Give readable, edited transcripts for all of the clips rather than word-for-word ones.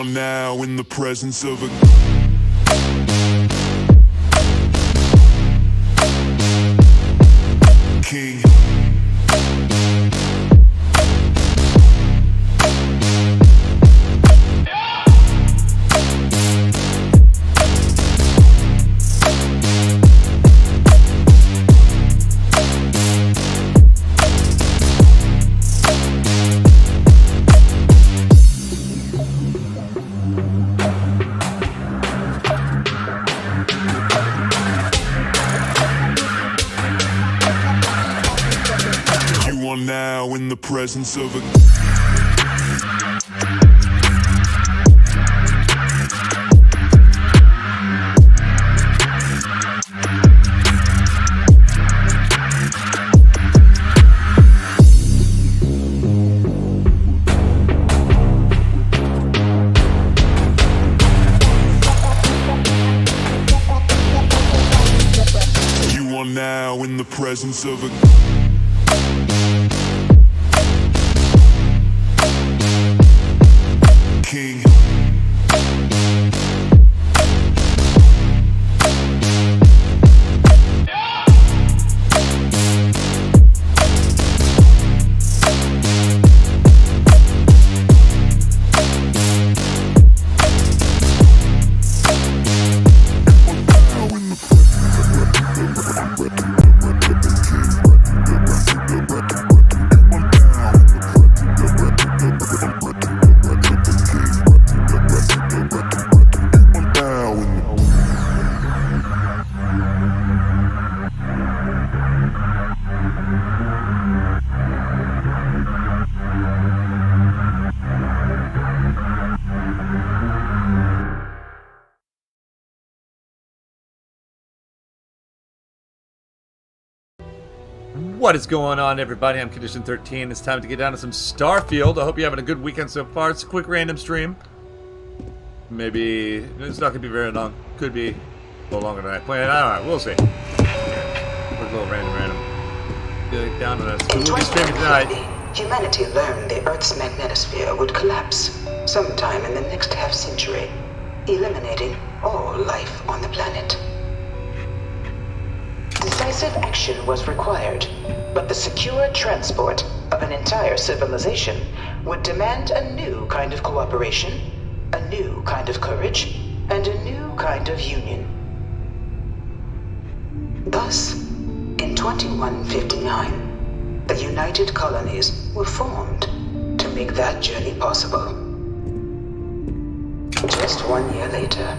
are now in the presence of a king. Now in the presence of a You are now in the presence of a king. What is going on, everybody? I'm Condition 13. It's time to get down to some Starfield. I hope you're having a good weekend so far. It's a quick random stream. Maybe it's not going to be very long. Could be a little longer than I planned. Alright, we'll see. A little random. Get down to that. We'll be streaming tonight. Humanity learned the Earth's magnetosphere would collapse sometime in the next half-century, eliminating all life on the planet. Decisive action was required, but the secure transport of an entire civilization would demand a new kind of cooperation, a new kind of courage, and a new kind of union. Thus, in 2159, the United Colonies were formed to make that journey possible. Just 1 year later,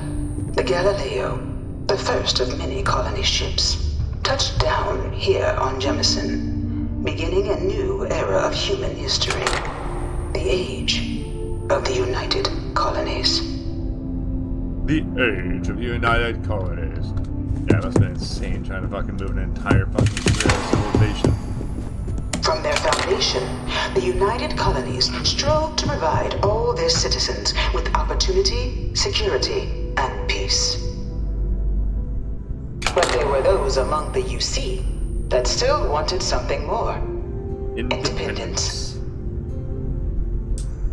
the Galileo, the first of many colony ships, touched down here on Jemison, beginning a new era of human history, the age of the United Colonies. The age of the United Colonies. Yeah, that's been insane trying to fucking move an entire fucking civilization. From their foundation, the United Colonies strove to provide all their citizens with opportunity, security, and peace. But there were those among the UC that still wanted something more. Independence.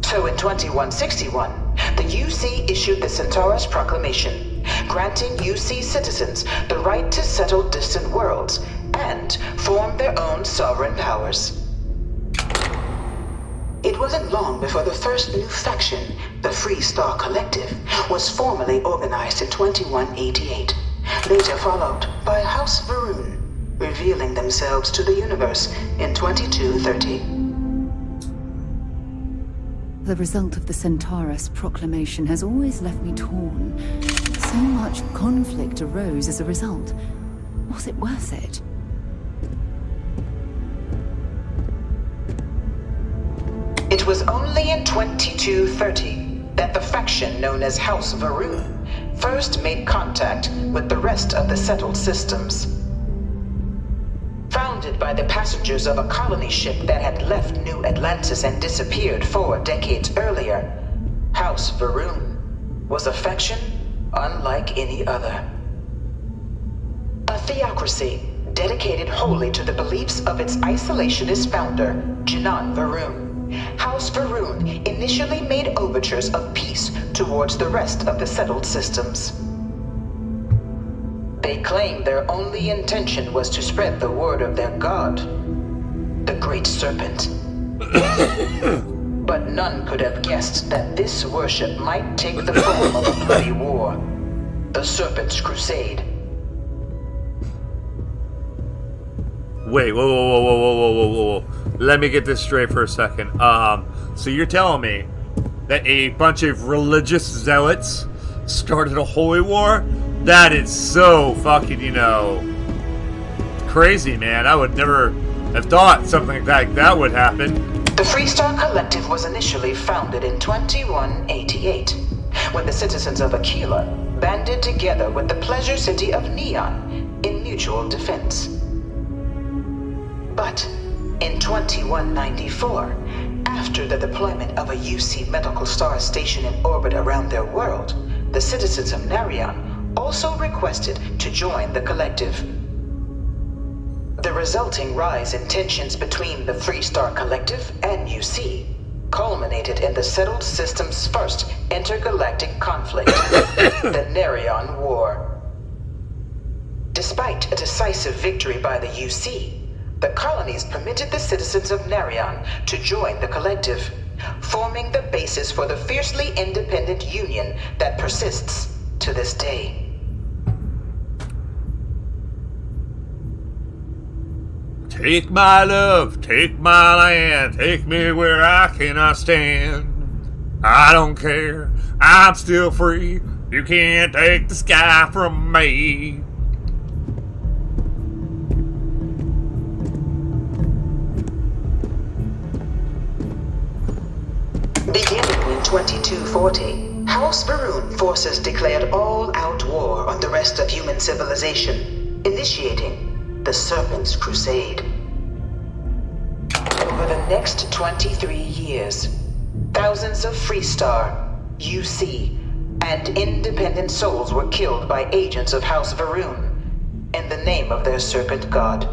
So in 2161, the UC issued the Centaurus Proclamation, granting UC citizens the right to settle distant worlds and form their own sovereign powers. It wasn't long before the first new faction, the Free Star Collective, was formally organized in 2188. Later followed by House Varun, revealing themselves to the universe in 2230. The result of the Centaurus Proclamation has always left me torn. So much conflict arose as a result. Was it worth it? It was only in 2230 that the faction known as House Varun first made contact with the rest of the settled systems. Founded by the passengers of a colony ship that had left New Atlantis and disappeared 4 decades earlier, House Varun was a faction unlike any other. A theocracy dedicated wholly to the beliefs of its isolationist founder, Jinan Varun. House House Varun initially made overtures of peace towards the rest of the settled systems. They claimed their only intention was to spread the word of their god, the Great Serpent. But none could have guessed that this worship might take the form of a bloody war, the Serpent's Crusade. Wait, whoa. Let me get this straight for a second. So you're telling me that a bunch of religious zealots started a holy war? That is so fucking, crazy, man. I would never have thought something like that would happen. The Freestar Collective was initially founded in 2188, when the citizens of Aquila banded together with the pleasure city of Neon in mutual defense. But in 2194, after the deployment of a UC medical star station in orbit around their world, the citizens of Narion also requested to join the collective. The resulting rise in tensions between the Freestar Collective and UC culminated in the settled system's first intergalactic conflict, the Narion War. Despite a decisive victory by the UC, the colonies permitted the citizens of Narion to join the collective, forming the basis for the fiercely independent union that persists to this day. Take my love, take my land, take me where I cannot stand. I don't care, I'm still free. You can't take the sky from me. Beginning in 2240, House Varun forces declared all-out war on the rest of human civilization, initiating the Serpent's Crusade. Over the next 23 years, thousands of Freestar, UC, and independent souls were killed by agents of House Varun in the name of their serpent god.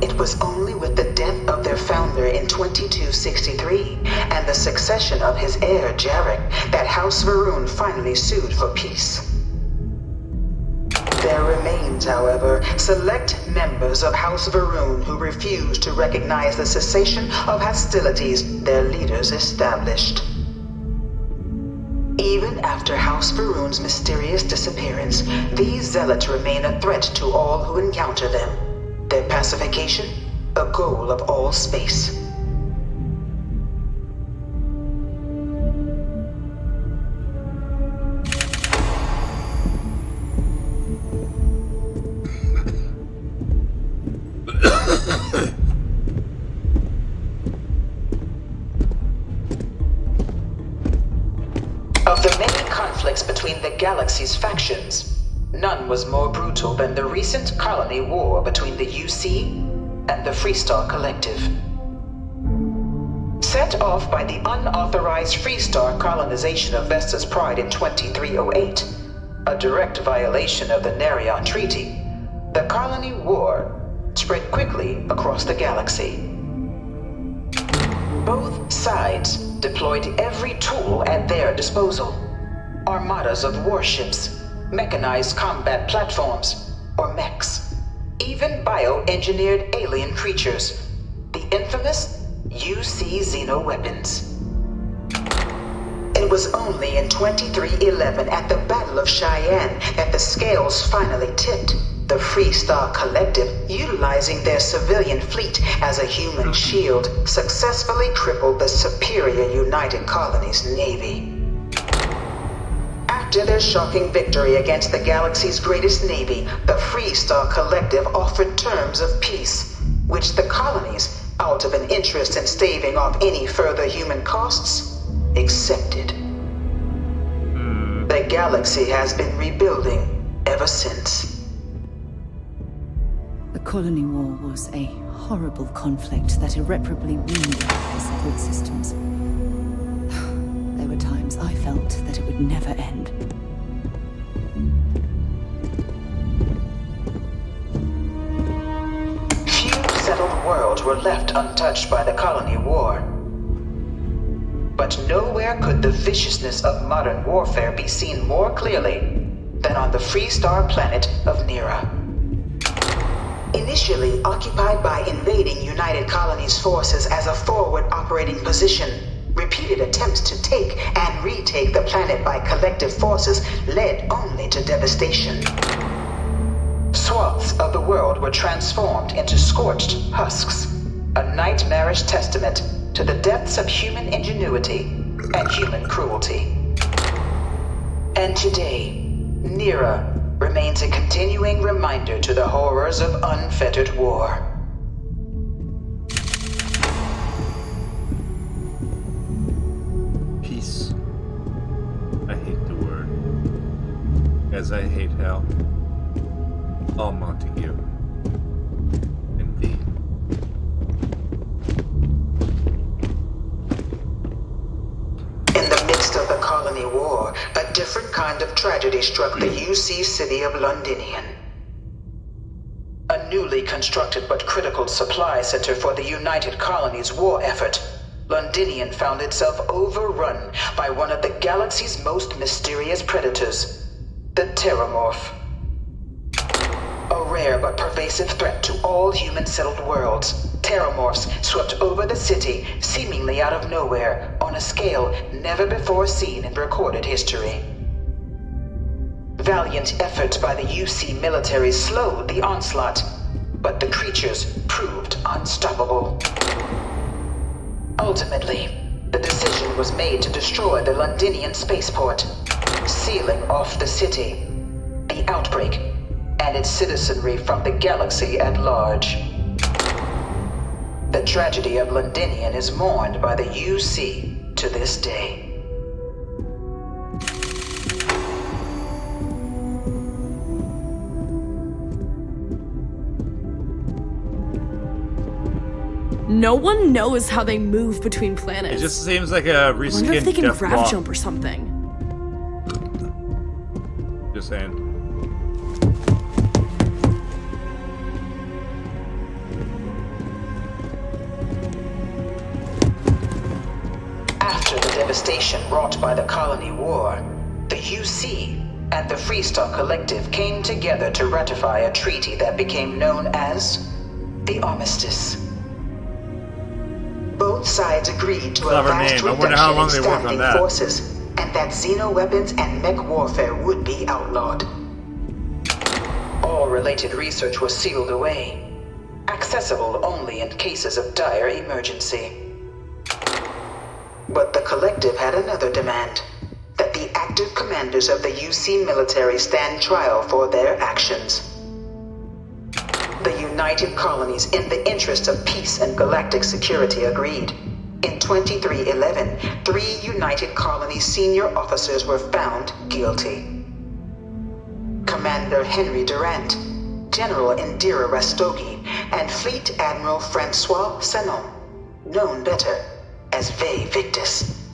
It was only with the death of their founder in 2263 and the succession of his heir Jarek that House Varun finally sued for peace. There remains, however, select members of House Varun who refuse to recognize the cessation of hostilities their leaders established. Even after House Varun's mysterious disappearance, these zealots remain a threat to all who encounter them. Their pacification, a goal of all space. Of the many conflicts between the galaxy's factions, none was more brutal than the recent colony war between the UC and the Freestar Collective. Set off by the unauthorized Freestar colonization of Vesta's Pride in 2308, a direct violation of the Narion Treaty, the colony war spread quickly across the galaxy. Both sides deployed every tool at their disposal. Armadas of warships, mechanized combat platforms, or mechs, even bioengineered alien creatures, the infamous UC xeno-weapons. It was only in 2311 at the Battle of Cheyenne that the scales finally tipped, the Freestar Collective, utilizing their civilian fleet as a human shield, successfully crippled the superior United Colonies Navy. After their shocking victory against the galaxy's greatest navy, the Freestar Collective offered terms of peace, which the colonies, out of an interest in staving off any further human costs, accepted. The galaxy has been rebuilding ever since. The colony war was a horrible conflict that irreparably wounded the settled systems. There were times I felt that it would never end. Few settled worlds worlds were left untouched by the colony war. But nowhere could the viciousness of modern warfare be seen more clearly than on the free-star planet of Nera. Initially occupied by invading United Colonies forces as a forward operating position, repeated attempts to take and retake the planet by collective forces led only to devastation. Swaths of the world were transformed into scorched husks, a nightmarish testament to the depths of human ingenuity and human cruelty. And today, Nera remains a continuing reminder to the horrors of unfettered war. Peace. I hate the word. As I hate hell. All Montague. Indeed. In the midst of the colony war, a different kind of tragedy struck the UC city of Londinian. A newly constructed but critical supply center for the United Colonies' war effort, Londinian found itself overrun by one of the galaxy's most mysterious predators, the Terramorph. A rare but pervasive threat to all human-settled worlds, Terramorphs swept over the city, seemingly out of nowhere, on a scale never before seen in recorded history. Valiant efforts by the UC military slowed the onslaught, but the creatures proved unstoppable. Ultimately, the decision was made to destroy the Londinian spaceport, sealing off the city, the outbreak, and its citizenry from the galaxy at large. The tragedy of Londinian is mourned by the UC to this day. No one knows how they move between planets. It just seems like a I wonder if reskinned they can Death grab Block. jump or something. Just saying. After the devastation wrought by the colony war, the UC and the Freestar Collective came together to ratify a treaty that became known as the Armistice. Both sides agreed to a Clever vast name. I wonder how reduction long in they worked on standing that. forces, and that xeno-weapons and mech warfare would be outlawed. All related research was sealed away, accessible only in cases of dire emergency. But the Collective had another demand, that the active commanders of the UC military stand trial for their actions. The United Colonies, in the interest of peace and galactic security, agreed. In 2311, 3 United Colonies senior officers were found guilty. Commander Henry Durant, General Indira Rastogi, and Fleet Admiral Francois Sanon, known better as Ve Victus.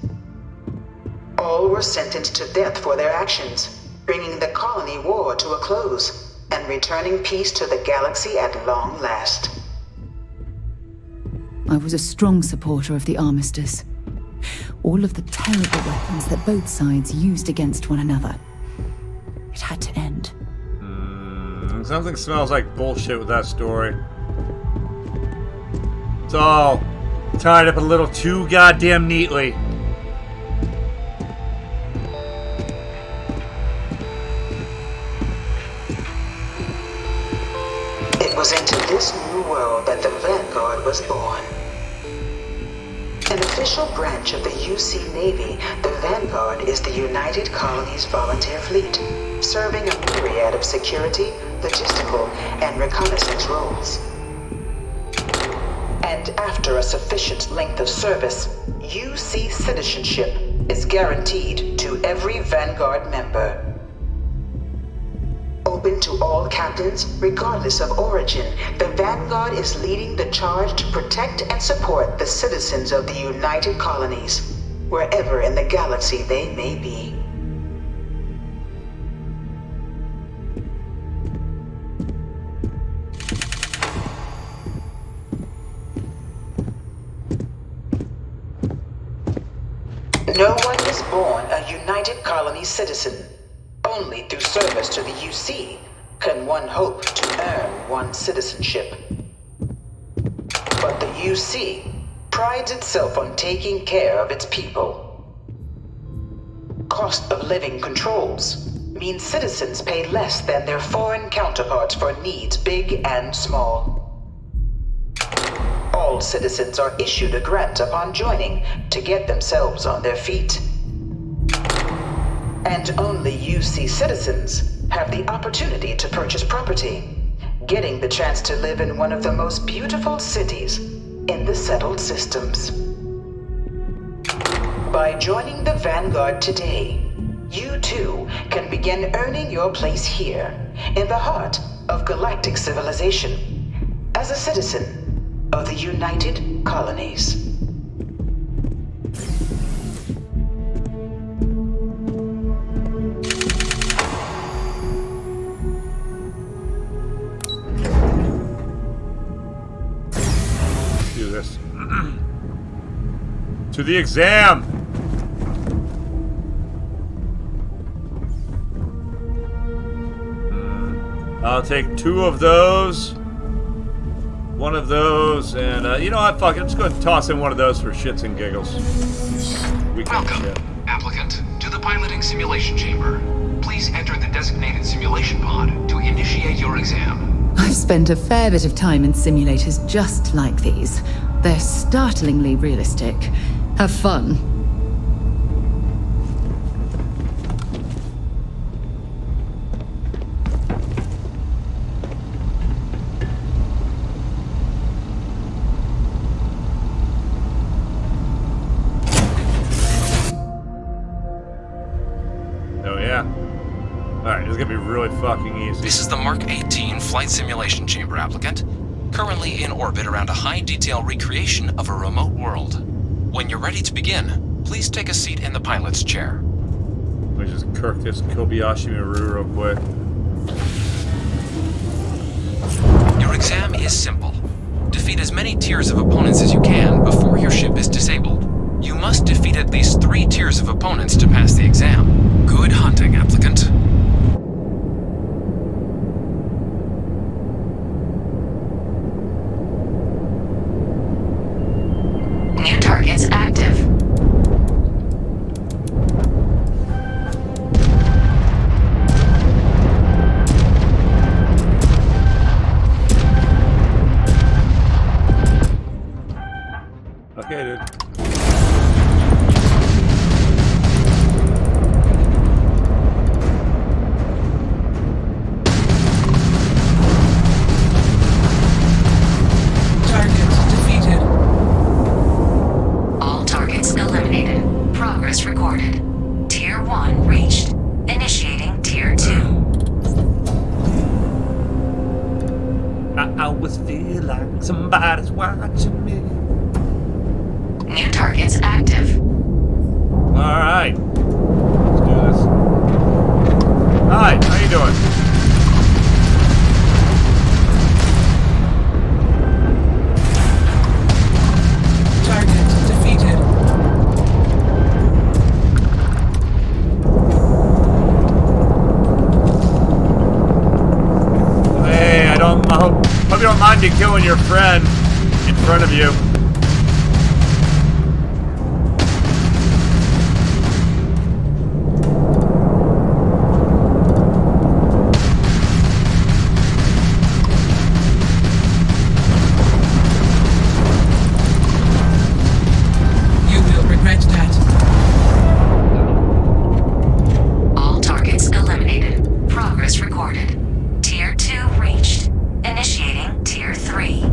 All were sentenced to death for their actions, bringing the colony war to a close and returning peace to the galaxy at long last. I was a strong supporter of the armistice. All of the terrible weapons that both sides used against one another. It had to end. Something smells like bullshit with that story. It's all tied up a little too goddamn neatly. It was into this new world that the Vanguard was born. An official branch of the UC Navy, the Vanguard is the United Colonies Volunteer Fleet, serving a myriad of security, logistical, and reconnaissance roles. And after a sufficient length of service, UC citizenship is guaranteed to every Vanguard member. Open to all captains, regardless of origin, the Vanguard is leading the charge to protect and support the citizens of the United Colonies, wherever in the galaxy they may be. born a United Colony citizen. Only through service to the UC can one hope to earn one's citizenship. But the UC prides itself on taking care of its people. Cost of living controls mean citizens pay less than their foreign counterparts for needs big and small. All citizens are issued a grant upon joining to get themselves on their feet. And only UC citizens have the opportunity to purchase property, getting the chance to live in one of the most beautiful cities in the settled systems. By joining the Vanguard today, you too can begin earning your place here, in the heart of galactic civilization, as a citizen of the United Colonies. Do this. To the exam! I'll take 2 of those, 1 of those, and you know what? Fuck it. I'm just going to toss in 1 of those for shits and giggles. Welcome, applicant, to the piloting simulation chamber. Please enter the designated simulation pod to initiate your exam. I've spent a fair bit of time in simulators just like these. They're startlingly realistic. Have fun. Oh yeah. Alright, this is gonna be really fucking easy. This is the Mark 18 flight simulation chamber, applicant. Currently in orbit around a high-detail recreation of a remote world. When you're ready to begin, please take a seat in the pilot's chair. Let me just kirk this Kobayashi Maru real quick. Your exam is simple. Defeat as many tiers of opponents as you can before your ship is disabled. You must defeat at least 3 tiers of opponents to pass the exam. Good hunting, applicant. New targets active. Okay, dude. All targets eliminated. Progress recorded. Tier 1 reached. Initiating Tier 2. I always feel like somebody's watching me. New targets active. Alright. Let's do this. Hi, how you doing? Target defeated. Hey, I hope you don't mind me killing your friend in front of you. You will regret that. All targets eliminated. Progress recorded. Tier 2 reached. Initiating Tier 3.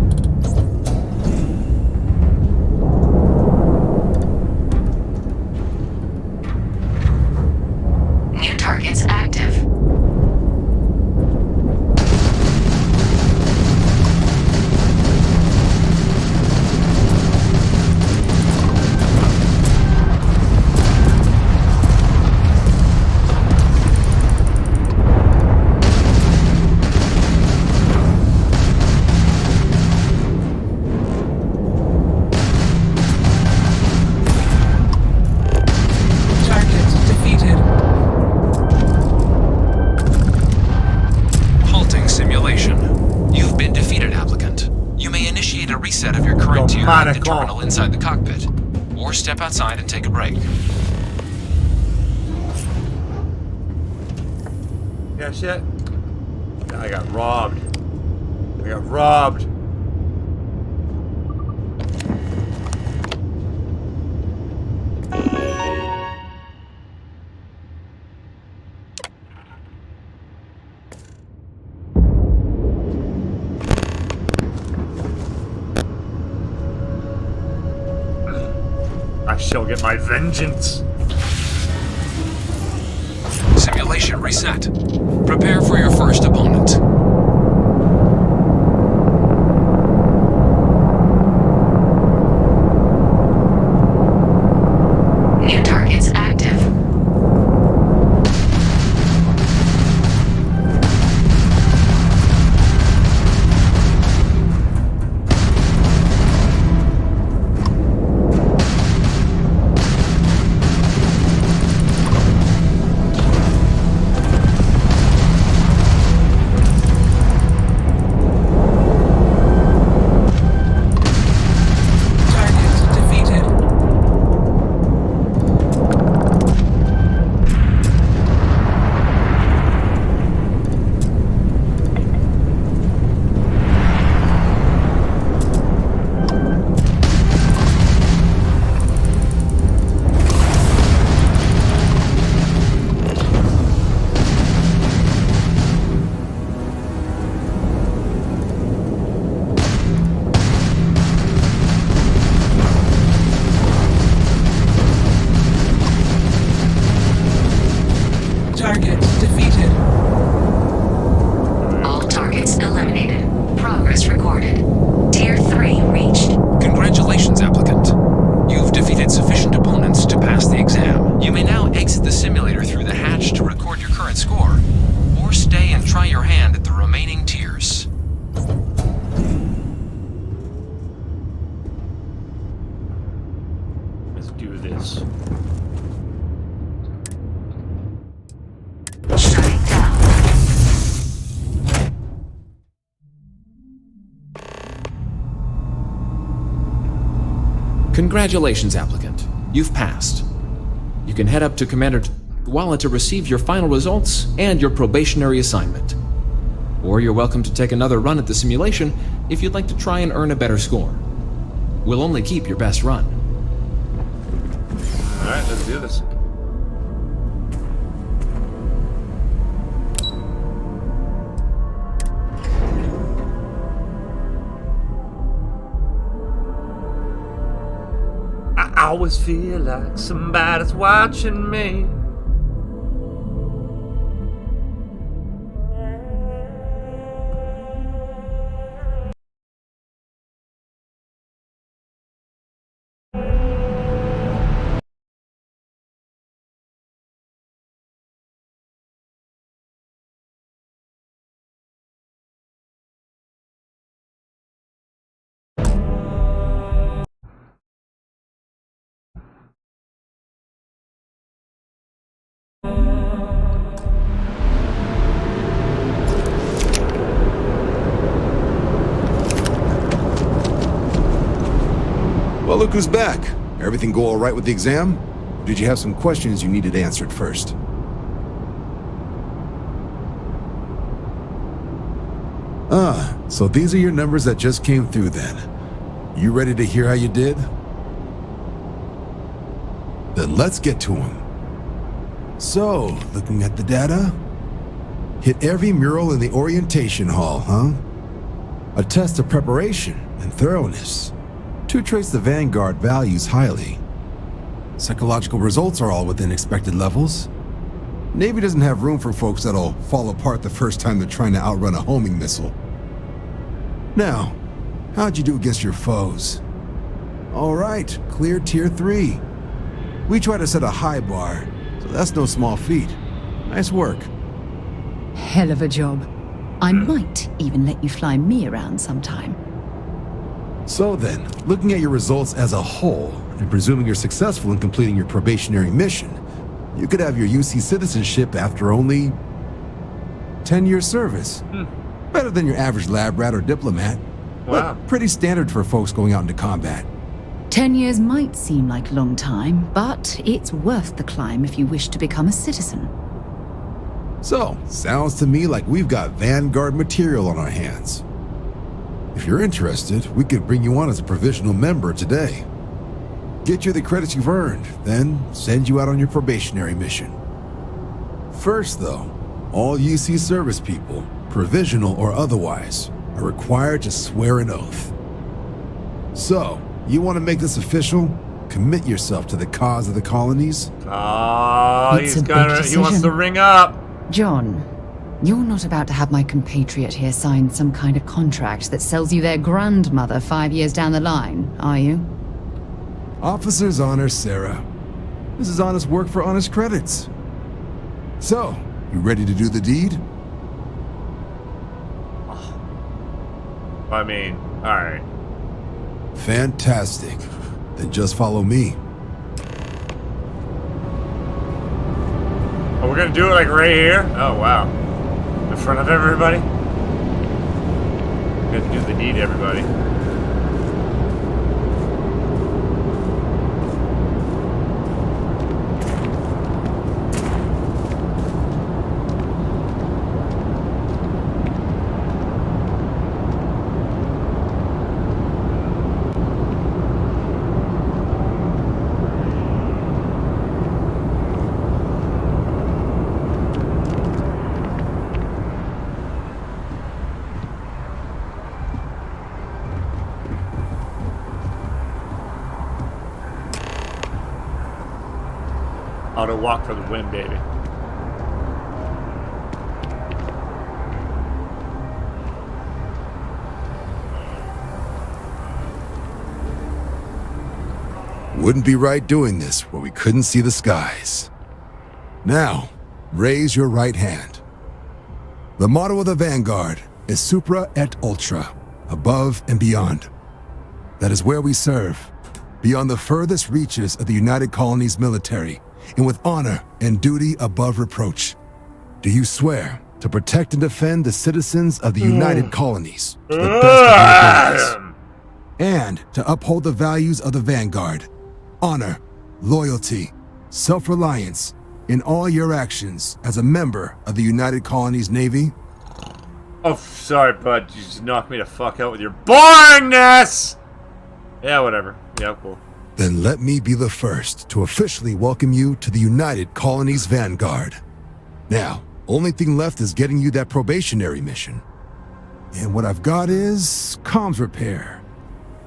reviewing the terminal inside the cockpit, or step outside and take a break. Yeah, shit. I got robbed. I got robbed. I shall get my vengeance. Simulation reset. Prepare for your first opponent. New targets active. Target defeated. Target defeated. All targets eliminated. Progress recorded. Tier 3 reached. Congratulations, applicant. You've defeated sufficient opponents to pass the exam. You may now exit the simulator through the hatch to record your current score, or stay and try your hand at the remaining tiers. Let's do this. Shutting down. Congratulations, applicant. You've passed. You can head up to Commander Walla to receive your final results and your probationary assignment. Or you're welcome to take another run at the simulation if you'd like to try and earn a better score. We'll only keep your best run. Alright, let's do this. I always feel like somebody's watching me. Well, look who's back. Everything go all right with the exam? Or did you have some questions you needed answered first? Ah, so these are your numbers that just came through then. You ready to hear how you did? Then let's get to them. So, looking at the data, hit every mural in the orientation hall, huh? A test of preparation and thoroughness. To trace the Vanguard values highly. Psychological results are all within expected levels. Navy doesn't have room for folks that'll fall apart the first time they're trying to outrun a homing missile. Now, how'd you do against your foes? All right, clear Tier 3. We try to set a high bar, so that's no small feat. Nice work. Hell of a job. I might even let you fly me around sometime. So then, looking at your results as a whole, and presuming you're successful in completing your probationary mission, you could have your UC citizenship after only 10 years service. Better than your average lab rat or diplomat. Wow. But pretty standard for folks going out into combat. 10 years might seem like a long time, but it's worth the climb if you wish to become a citizen. So, sounds to me like we've got Vanguard material on our hands. If you're interested, we could bring you on as a provisional member today. Get you the credits you've earned, then send you out on your probationary mission. First, though, all UC service people, provisional or otherwise, are required to swear an oath. So, you want to make this official? Commit yourself to the cause of the colonies? Oh, It's a big he wants decision. to ring up. John, you're not about to have my compatriot here sign some kind of contract that sells you their grandmother 5 years down the line, are you? Officer's honor, Sarah. This is honest work for honest credits. So, you ready to do the deed? I mean, alright. Fantastic. Then just follow me. Oh, we're gonna do it like right here? Oh, wow. In front of everybody? We have to do the deed, everybody. Auto walk for the win, baby. Wouldn't be right doing this where we couldn't see the skies. Now, raise your right hand. The motto of the Vanguard is Supra et Ultra, above and beyond. That is where we serve, beyond the furthest reaches of the United Colonies military, and with honor and duty above reproach. Do you swear to protect and defend the citizens of the United Colonies to the best of your abilities, and to uphold the values of the Vanguard, honor, loyalty, self-reliance in all your actions as a member of the United Colonies Navy? Oh, sorry, bud. You just knocked me the fuck out with your boringness! Yeah, whatever. Yeah, cool. Then let me be the first to officially welcome you to the United Colonies Vanguard. Now, only thing left is getting you that probationary mission. And what I've got is comms repair.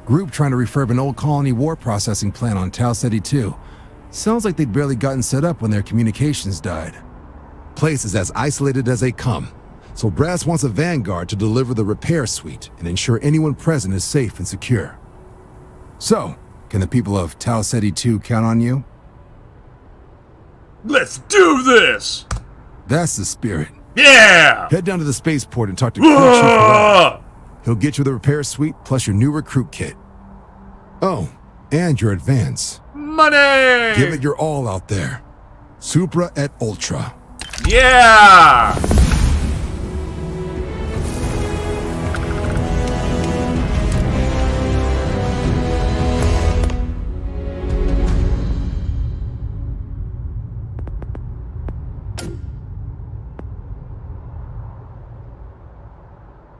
Group trying to refurb an old colony war processing plant on Tau Ceti 2. Sounds like they'd barely gotten set up when their communications died. Place is as isolated as they come, so Brass wants a Vanguard to deliver the repair suite and ensure anyone present is safe and secure. So, can the people of Tau Ceti 2 count on you? Let's do this! That's the spirit. Yeah! Head down to the spaceport and talk to Crew Chief Harrell. He'll get you the repair suite plus your new recruit kit. Oh, and your advance. Money! Give it your all out there. Supra et Ultra. Yeah!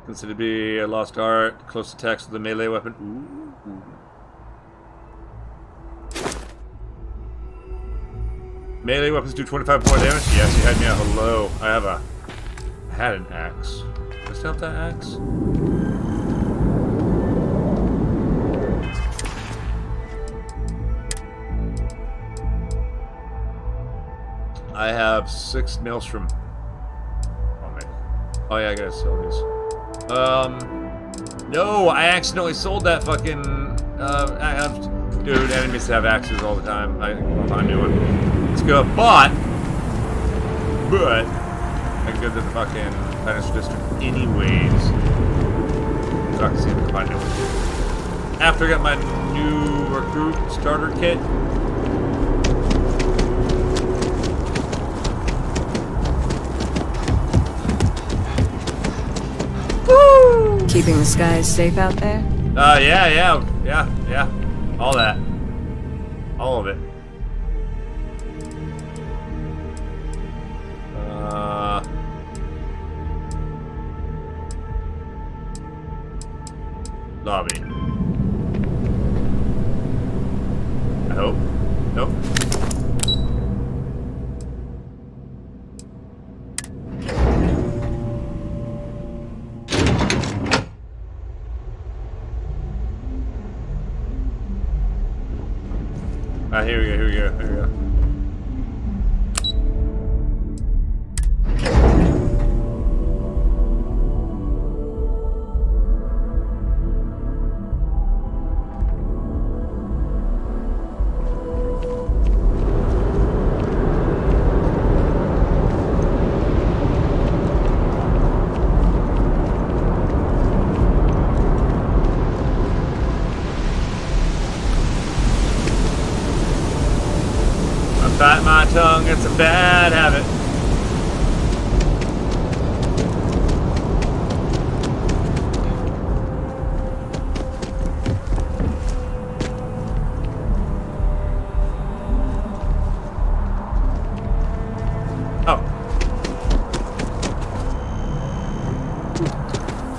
Considered to be a lost art, close attacks with a melee weapon. Ooh. Melee weapons do 25 more damage? Yes, you had me at hello. I had an axe. Do I still have that axe? I have 6 maelstrom. Oh yeah, I gotta sell these. No, I accidentally sold that fucking, dude, enemies have axes all the time. I'll find a new one. It's good, but I can go to the fucking financial district anyways. So I can see if I can find a new one. After I got my new recruit starter kit. Keep Keeping the skies safe out there? Yeah. All that. All of it. Lobby. I hope. Nope. Here we go. Bite my tongue, it's a bad habit. Oh.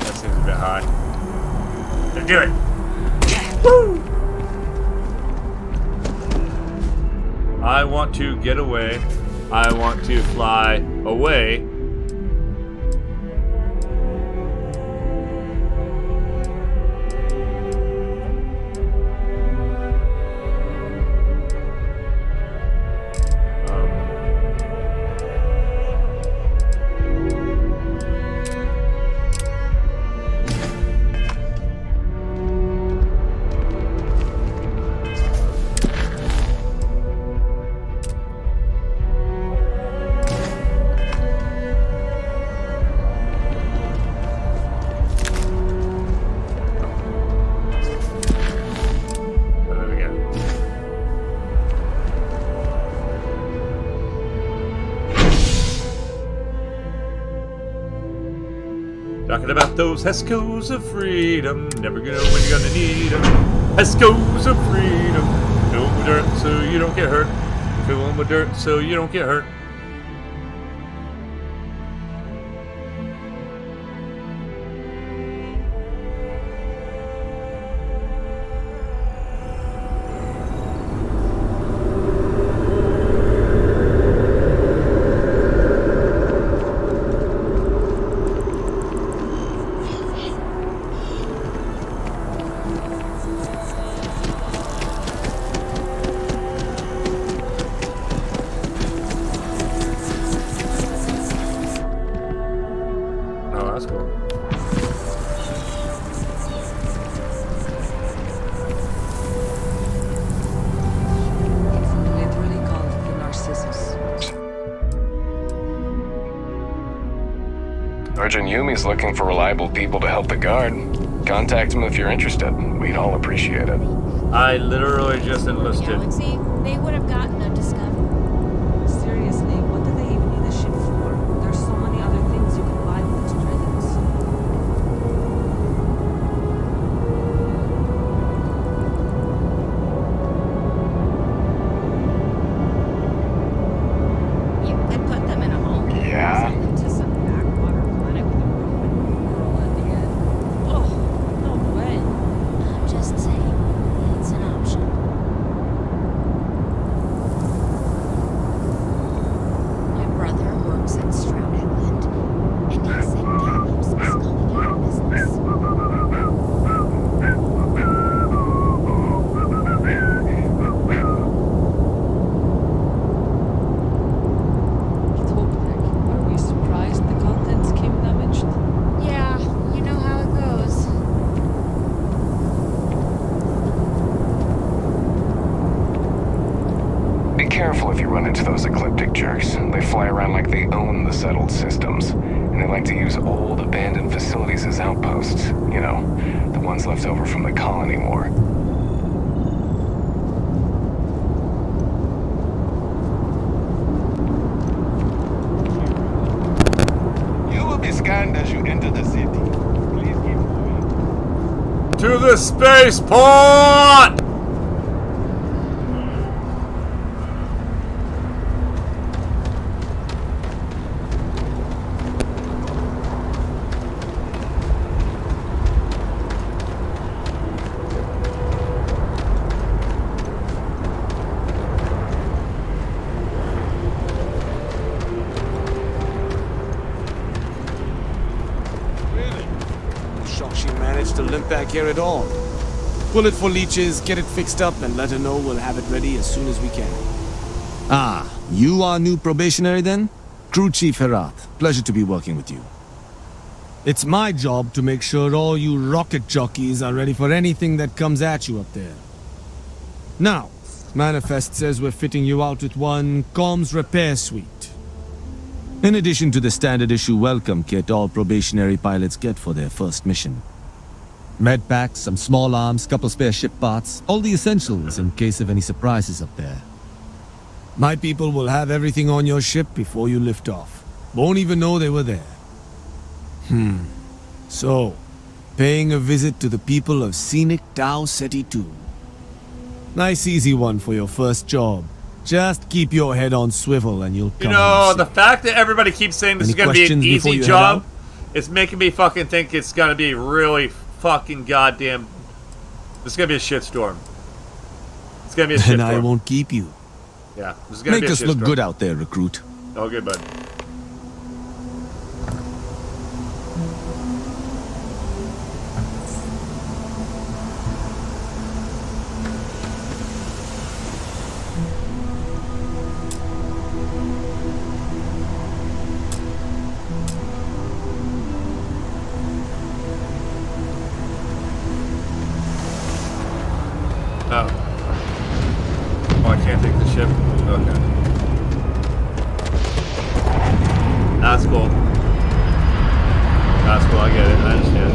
That seems a bit high. Let's do it. Woo! I want to get away. I want to fly away. Talking about those Hescos of freedom. Never gonna know when you're gonna need them. Hescos of freedom. Fill them with dirt so you don't get hurt. Fill them with dirt so you don't get hurt. Sergeant Yumi's looking for reliable people to help the guard. Contact him if you're interested. We'd all appreciate it. I literally just enlisted. Galaxy, they would have gotten a discovery. Seriously, what do they even need a ship for? There's so many other things you can buy with those credits. You could put them in a home. Yeah. Send them to some backwater planet with a Roman numeral at the end. Oh, no way. I'm just saying, it's an option. My brother works at Stroud Island, and he said Gallows is going out of business. Are we surprised the contents came damaged? Yeah, you know how it goes. Be careful if you run into those ecliptic jerks. They fly around like they own the settled systems. And they like to use old, abandoned facilities as outposts. You know, the ones left over from the colony war. You will be scanned as you enter the city. Please keep moving. the spaceport! She managed to limp back here at all. Pull it for leeches, get it fixed up, and let her know we'll have it ready as soon as we can. Ah, you are new probationary then? Crew Chief Herat, pleasure to be working with you. It's my job to make sure all you rocket jockeys are ready for anything that comes at you up there. Now, Manifest says we're fitting you out with one comms repair suite. In addition to the standard issue welcome kit all probationary pilots get for their first mission. Med packs, some small arms, couple spare ship parts, all the essentials in case of any surprises up there. My people will have everything on your ship before you lift off. Won't even know they were there. So, paying a visit to the people of scenic Tau Ceti 2. Nice easy one for your first job. Just keep your head on swivel and you'll come You know, home the safe. fact that everybody keeps saying this Any is going to be an questions before easy you head job out? is making me fucking think it's going to be really fucking goddamn... This is going to be a shitstorm. It's going to be a shitstorm. And I won't keep you. Yeah, this is going to be Make a us look shitstorm. good out there, recruit. Oh, good, bud. Oh. Oh, I can't take the ship? Okay. That's cool. That's cool, I get it, I understand.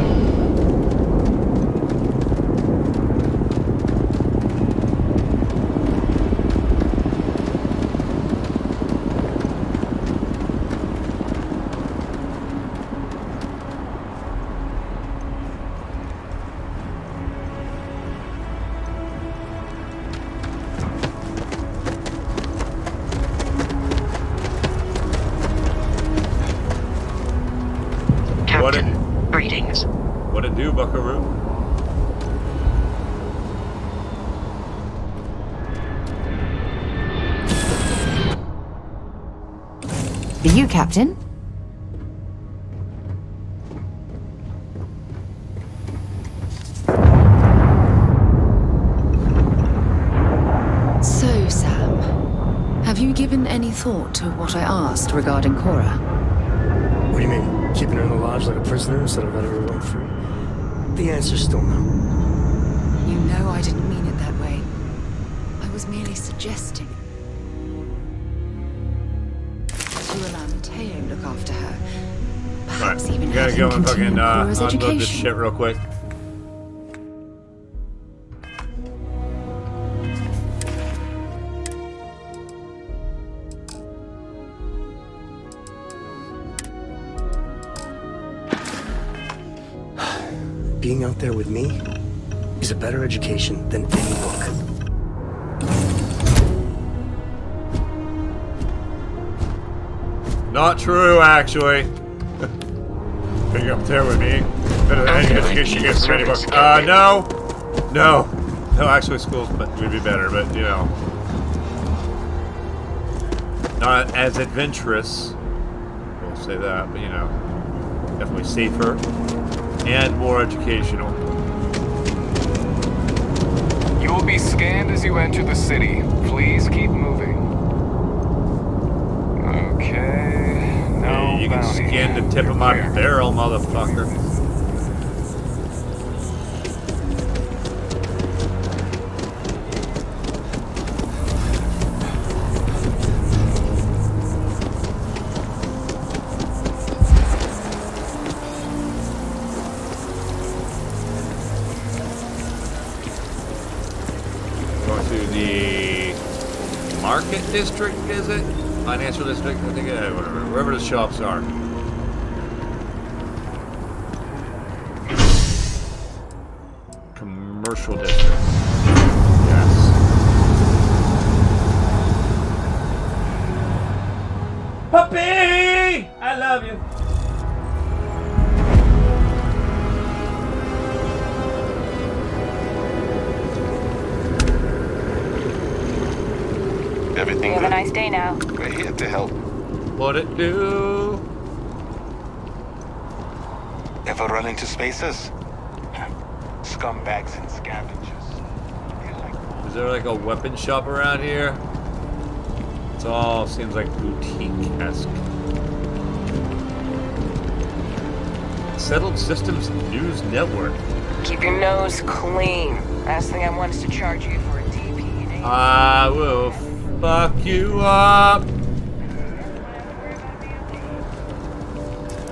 Greetings. What it do, Buckaroo? You, Captain? So, Sam, have you given any thought to what I asked regarding Cora? What do you mean? Keeping her in the lodge like a prisoner instead of letting her run free? The answer's still no. You know I didn't mean it that way. I was merely suggesting. To allow Mateo look after her. Perhaps even You gotta have go him and fucking continue Cora's unload this education. shit real quick. Being out there with me is a better education than any book. Not true, actually. Being up there with me. Better than any education gets from any book. No. No. No, actually, school's would be better, but, you know. Not as adventurous. We'll say that, but, you know. Definitely safer. And more educational. You will be scanned as you enter the city. Please keep moving. Okay. No, you can scan the tip of my barrel, motherfucker. Market district, is it? Financial district, I think, whatever. Wherever the shops are. Industrial District. Yes. Puppy! I love you. Everything Have a good? nice day now. We're here to help. What it do? Ever run into spacers? Scumbags and scavengers. Is there like a weapon shop around here? It all seems like boutique-esque. Settled Systems News Network. Keep your nose clean. Last thing I want is to charge you for a DP. I will fuck you up.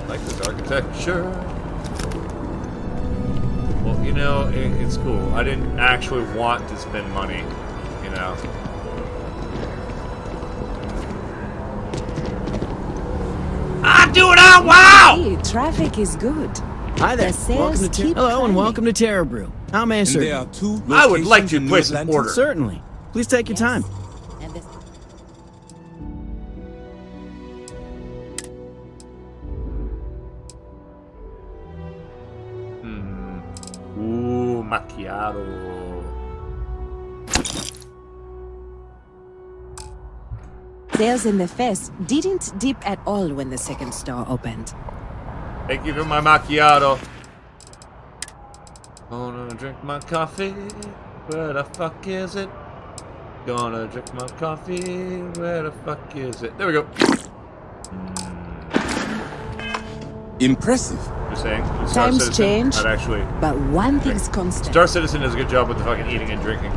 Like this architecture. Well, you know, it's cool. I didn't actually want to spend money, you know. I do it out wow! Hey, traffic is good. Hi there. The sales Welcome to keep Hello and climbing. welcome to Terra Brew. How may I serve there you? are two I would like to locations in place New an Atlantis. order. Certainly. Please take your time. And this Ooh, macchiato. sales in the fest didn't dip at all when the second store opened. Thank you for my macchiato. Gonna drink my coffee. Where the fuck is it? Gonna drink my coffee. Where the fuck is it? There we go. Impressive. Just saying. Star Times Citizen, change, I'd actually. but one thing's constant. Star Citizen does a good job with the fucking eating and drinking.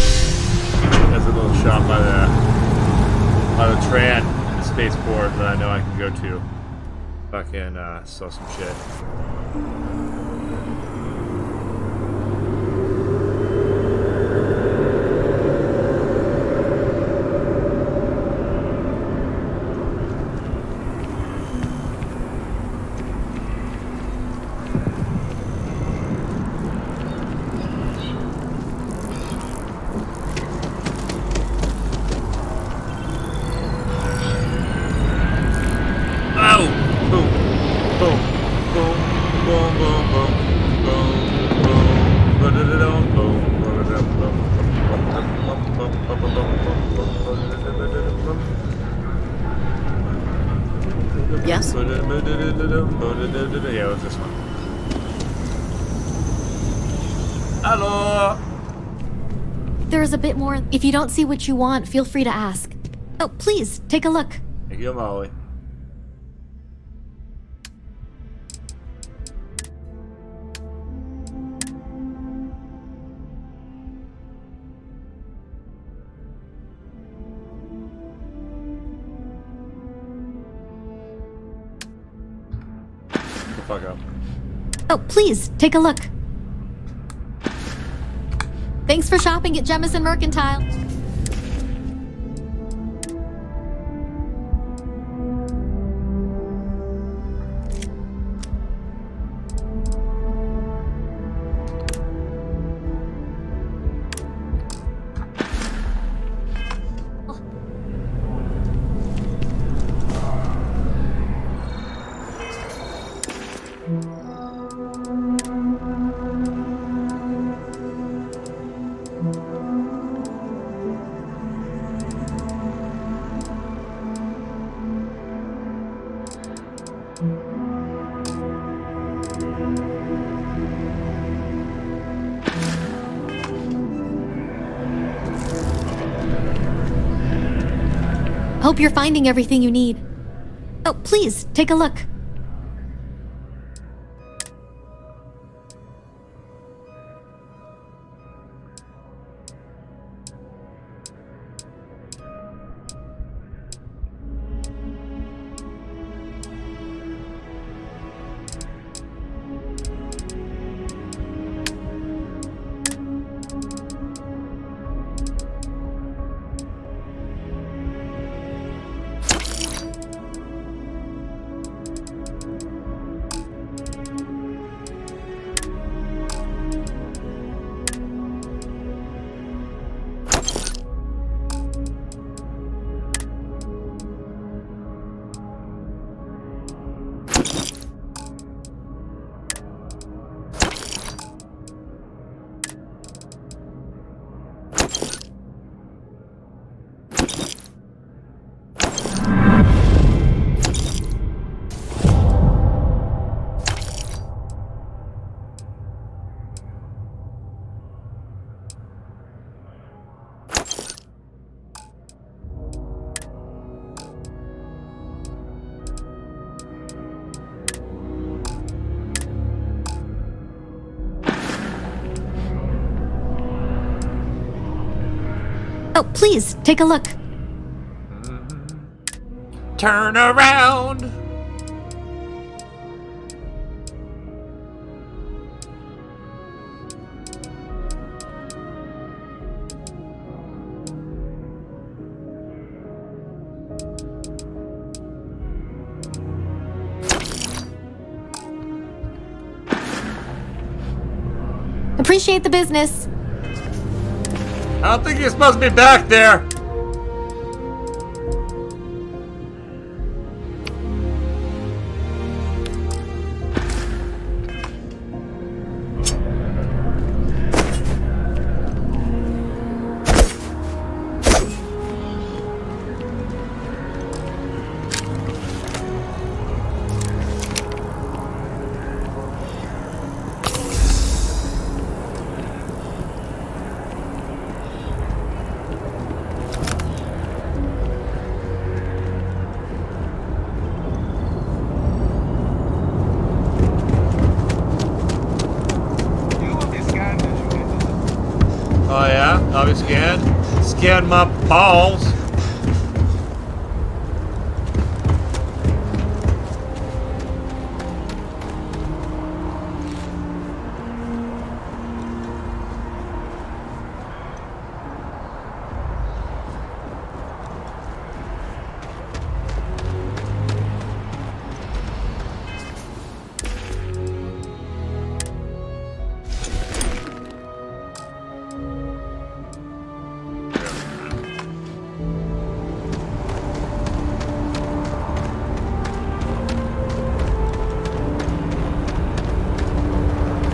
There's a little shop by the Tran and the spaceport that I know I can go to. Fucking sell some shit. Yes? Yeah, it was this one. Hello! There is a bit more. If you don't see what you want, feel free to ask. Oh, please, take a look. Thank you, Molly. Fuck up. Oh, please, take a look. Thanks for shopping at Jemison Mercantile. Hope you're finding everything you need. Oh, please, take a look. Oh, please, take a look. Turn around. Appreciate the business. I don't think you're supposed to be back there. Oh yeah, I'll be scanned. Scan my balls.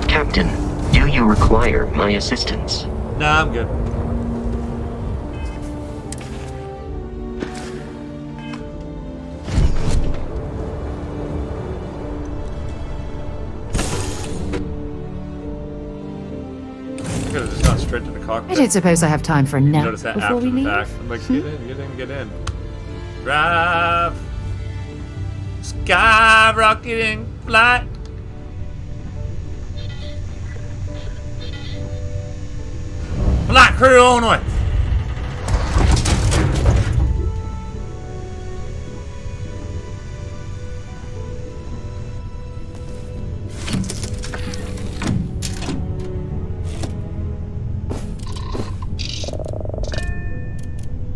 Captain, do you require my assistance? Nah, I'm good. I could have just gone straight to the I cockpit. don't suppose I have time for a nap Notice that before after we the leave. fact. I'm like, get in, get in, get in. Drive. Skyrocketing flight. Flight crew on way.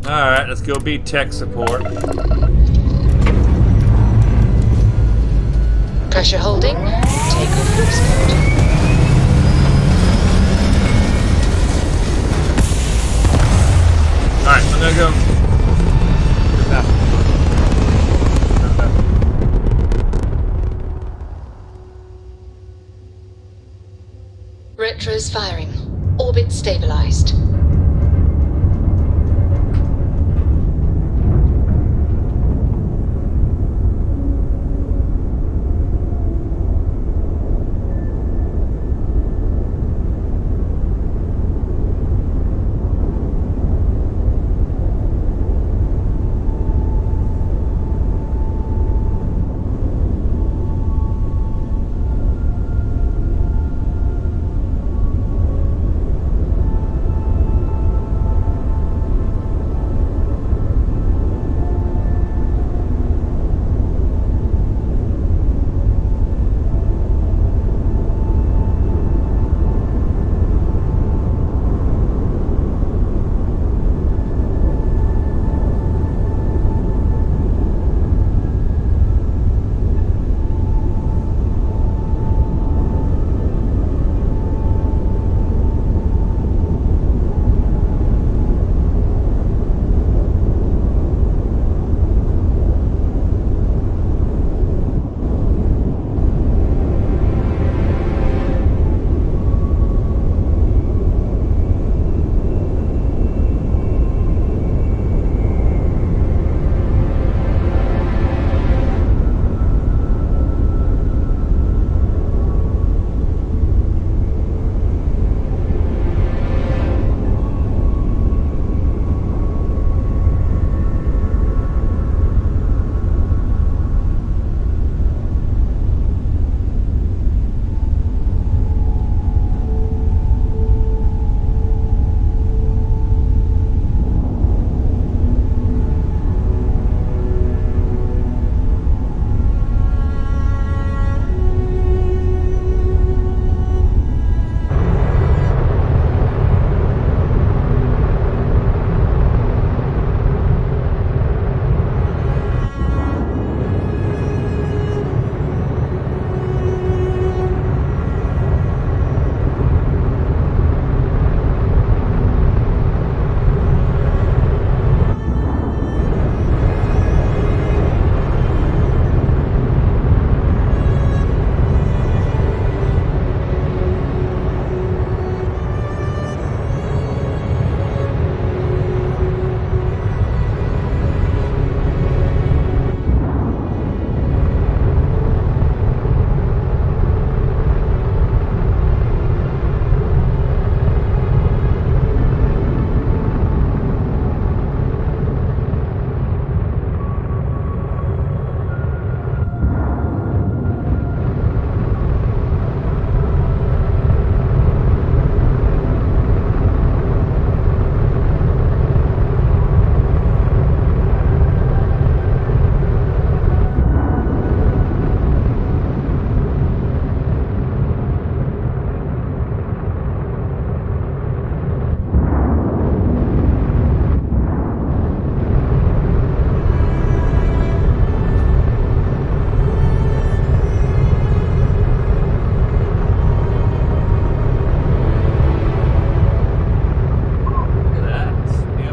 Alright, let's go be tech support. Pressure holding. Takeoff looks good. Alright, I'm gonna go. Retros firing. Orbit stabilized.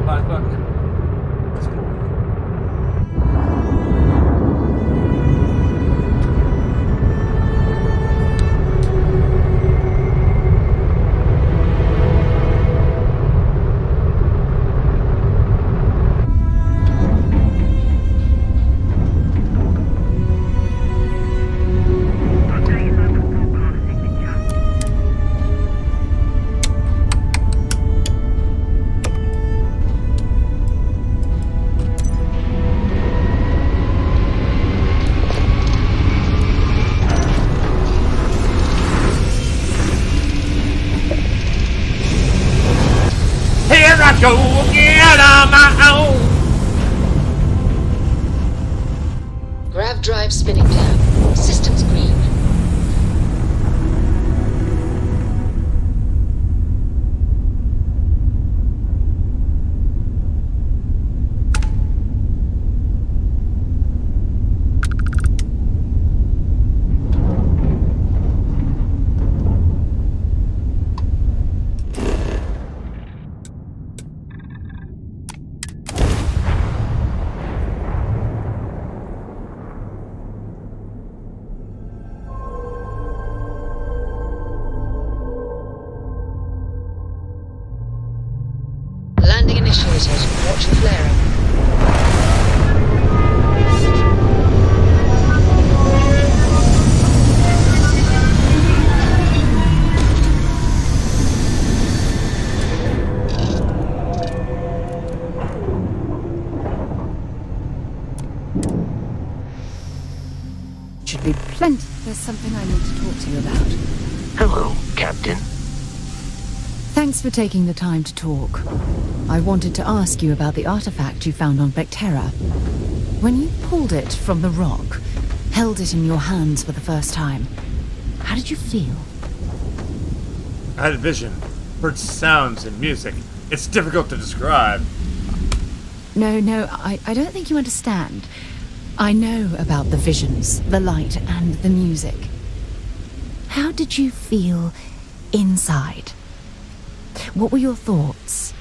my fucking. That's cool. Here I go again on my own. Grav drive spinning down. Systems green. Landing initiated. Watch the flaring. Should be plenty. There's something I need to talk to you about. Hello, Captain. Thanks for taking the time to talk. I wanted to ask you about the artifact you found on Vectera. When you pulled it from the rock, held it in your hands for the first time, how did you feel? I had a vision, heard sounds and music. It's difficult to describe. No, I don't think you understand. I know about the visions, the light, and the music. How did you feel inside? What were your thoughts?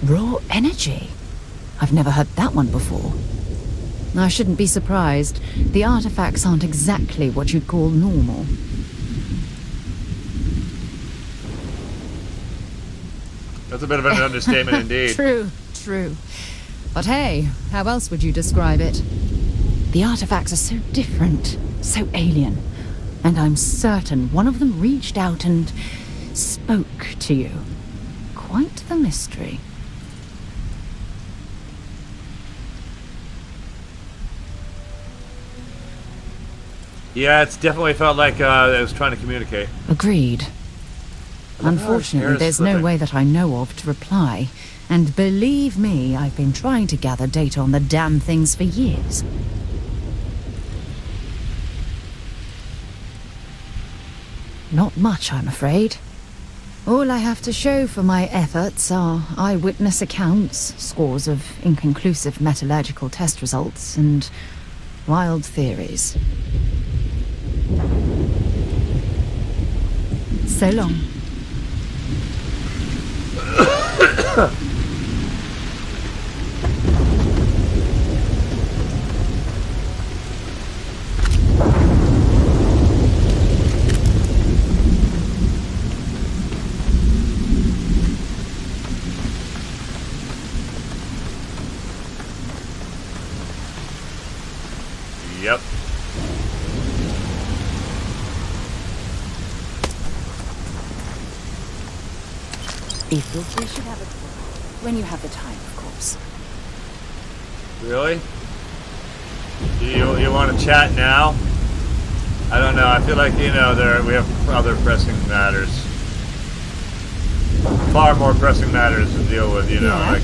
Raw energy? I've never heard that one before. I shouldn't be surprised. The artifacts aren't exactly what you'd call normal. That's a bit of an understatement indeed. True. But hey, how else would you describe it? The artifacts are so different, so alien. And I'm certain one of them reached out and spoke to you. Quite the mystery. Yeah, it's definitely felt like it was trying to communicate. Agreed. Unfortunately, there's no way that I know of to reply. And believe me, I've been trying to gather data on the damn things for years. Not much, I'm afraid. All I have to show for my efforts are eyewitness accounts, scores of inconclusive metallurgical test results, and wild theories. So long. Yep. We should have it when you have the time, of course. Really? You want to chat now? I don't know. I feel like, you know, we have other pressing matters. Far more pressing matters to deal with, you know. Yeah. Like,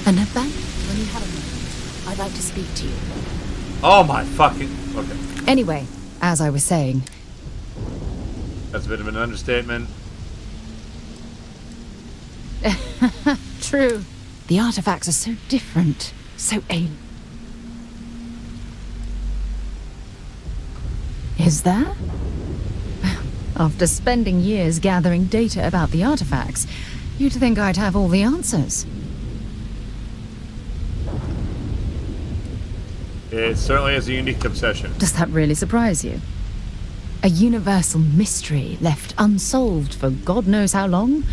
An event? When you have a moment, I'd like to speak to you. oh my fucking... Okay. Anyway, as I was saying, That's a bit of an understatement. True. The artifacts are so different, so alien. Is there? After spending years gathering data about the artifacts, you'd think I'd have all the answers. It certainly is a unique obsession. Does that really surprise you? A universal mystery left unsolved for God knows how long?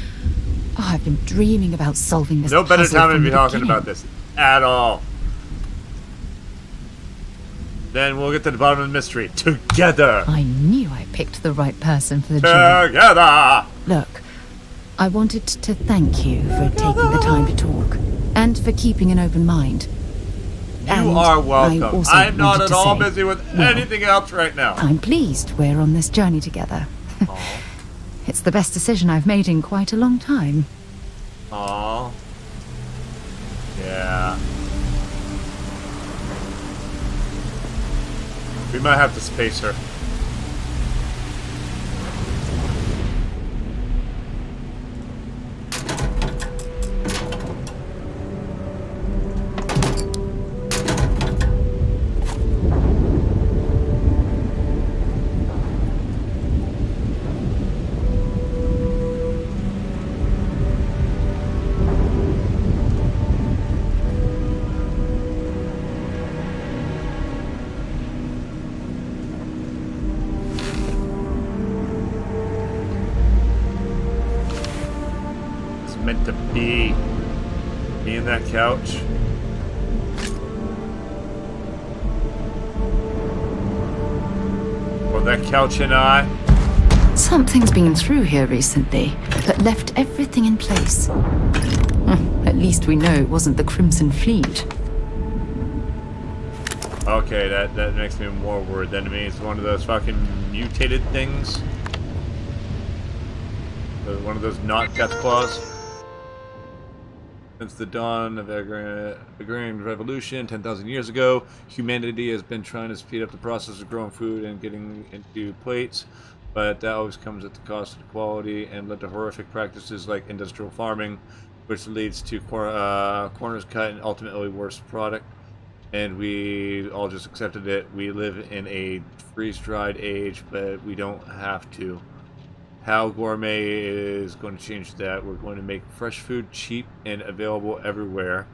Oh, I've been dreaming about solving this. No better puzzle time to from be the talking beginning. about this at all. Then we'll get to the bottom of the mystery together. I knew I picked the right person for the job. Together. Look, I wanted to thank you for taking the time to talk and for keeping an open mind. You And are I welcome. also I'm not wanted at to all say, busy with well, anything else right now. I'm pleased we're on this journey together. It's the best decision I've made in quite a long time. Aww. Yeah. We might have to space her. Meant to be me and that couch. Or that couch and I. Something's been through here recently, but left everything in place. At least we know it wasn't the Crimson Fleet. Okay, that makes me more worried than to me. It's one of those fucking mutated things. One of those not death claws. Since the dawn of the agrarian revolution 10,000 years ago, humanity has been trying to speed up the process of growing food and getting into plates, but that always comes at the cost of quality and led to horrific practices like industrial farming, which leads to corners cut and ultimately worse product. And we all just accepted it. We live in a freeze-dried age, but we don't have to. How Gourmet is going to change that. We're going to make fresh food cheap and available everywhere.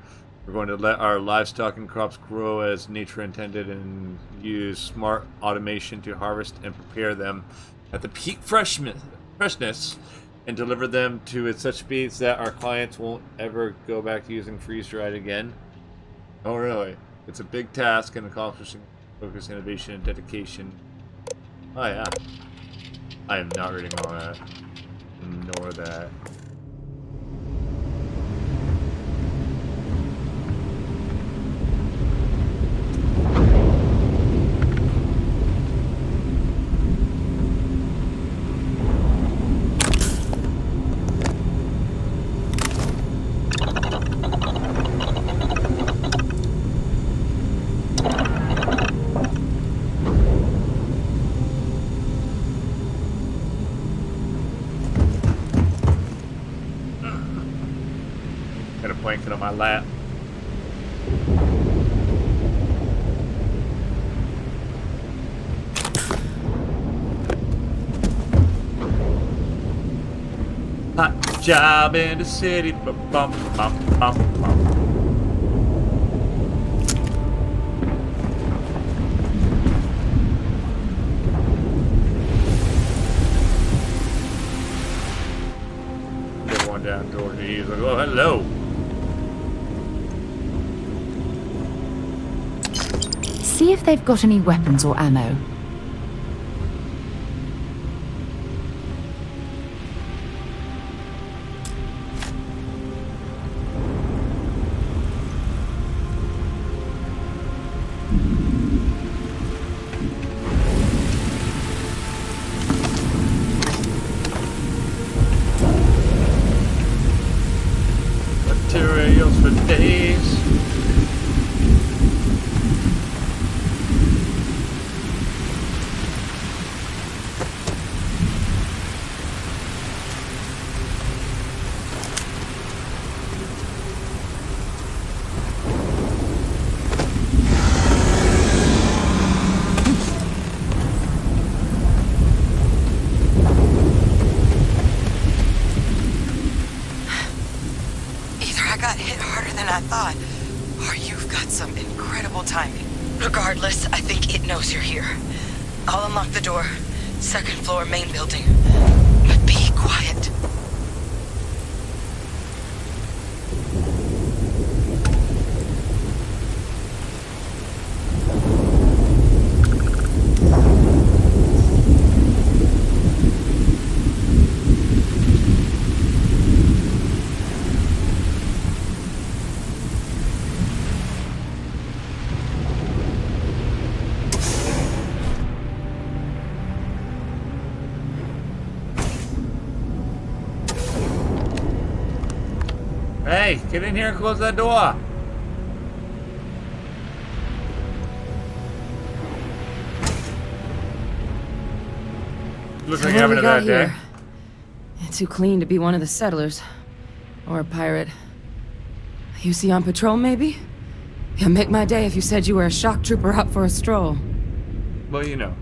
We're going to let our livestock and crops grow as nature intended and use smart automation to harvest and prepare them at the peak freshness and deliver them to at such speeds that our clients won't ever go back to using freeze-dried again. Oh really? It's a big task and accomplishing focus, innovation, and dedication. Oh yeah. I am not reading all that. Nor that. Got a blanket on my lap. Hot job in the city. Bum, bum, bum, bum. Get one down towards me. He's like, oh, hello. See if they've got any weapons or ammo. Materials for days. God. Or you've got some incredible timing. Regardless, I think it knows you're here. I'll unlock the door. Second floor, main building. But be quiet. Hey, get in here and close that door. Looks like you're having a bad day. Too clean to be one of the settlers. Or a pirate. You see on patrol, maybe? Yeah, make my day if you said you were a shock trooper out for a stroll. Well, you know.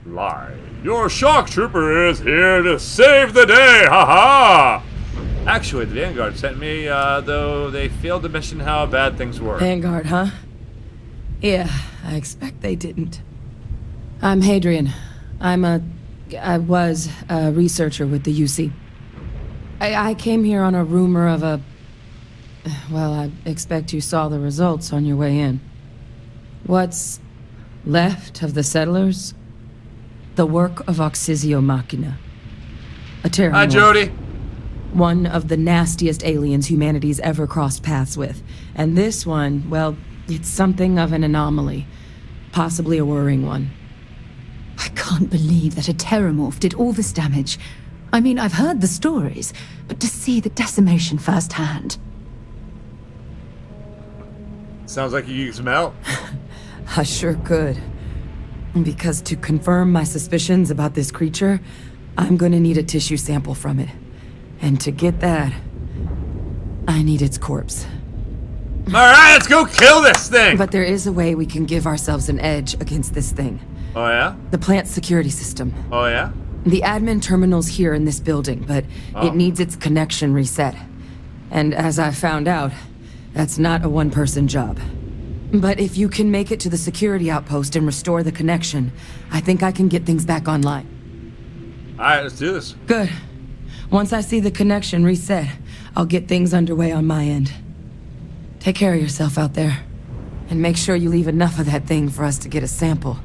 Lie. Your shock trooper is here to save the day, haha! Actually, the Vanguard sent me, though they failed to mention how bad things were. Vanguard, huh? Yeah, I expect they didn't. I'm Hadrian. I was a researcher with the UC. I came here on a rumor of a... Well, I expect you saw the results on your way in. What's left of the settlers? The work of Oxysio Machina. A terror. Hi, Jody. One of the nastiest aliens humanity's ever crossed paths with. And this one, well, it's something of an anomaly. Possibly a worrying one. I can't believe that a terramorph did all this damage. I mean, I've heard the stories, but to see the decimation firsthand. Sounds like you could some help. I sure could. Because to confirm my suspicions about this creature, I'm gonna need a tissue sample from it. And to get that, I need its corpse. Alright, let's go kill this thing! But there is a way we can give ourselves an edge against this thing. Oh yeah? The plant's security system. Oh yeah? The admin terminal's here in this building, but it needs its connection reset. And as I found out, that's not a one-person job. But if you can make it to the security outpost and restore the connection, I think I can get things back online. Alright, let's do this. Good. Once I see the connection reset, I'll get things underway on my end. Take care of yourself out there. And make sure you leave enough of that thing for us to get a sample.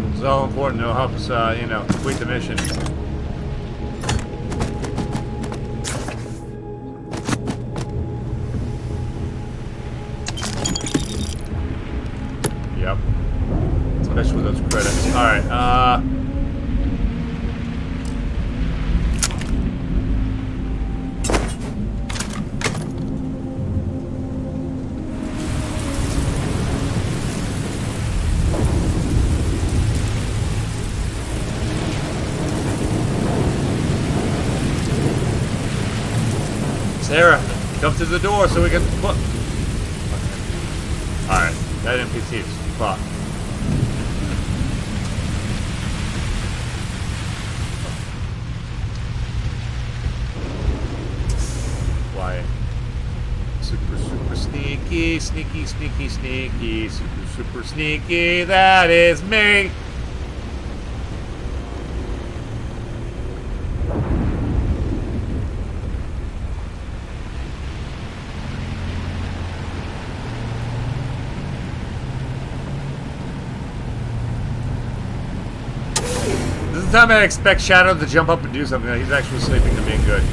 It's all important to help us, complete the mission. Yep. Especially with those credits. Alright, Sarah, come to the door so we can look. Alright, that NPC is fucked. Why? Super sneaky, sneaky, sneaky, sneaky, super sneaky, that is me! This is the time I expect Shadow to jump up and do something. He's actually sleeping and being good.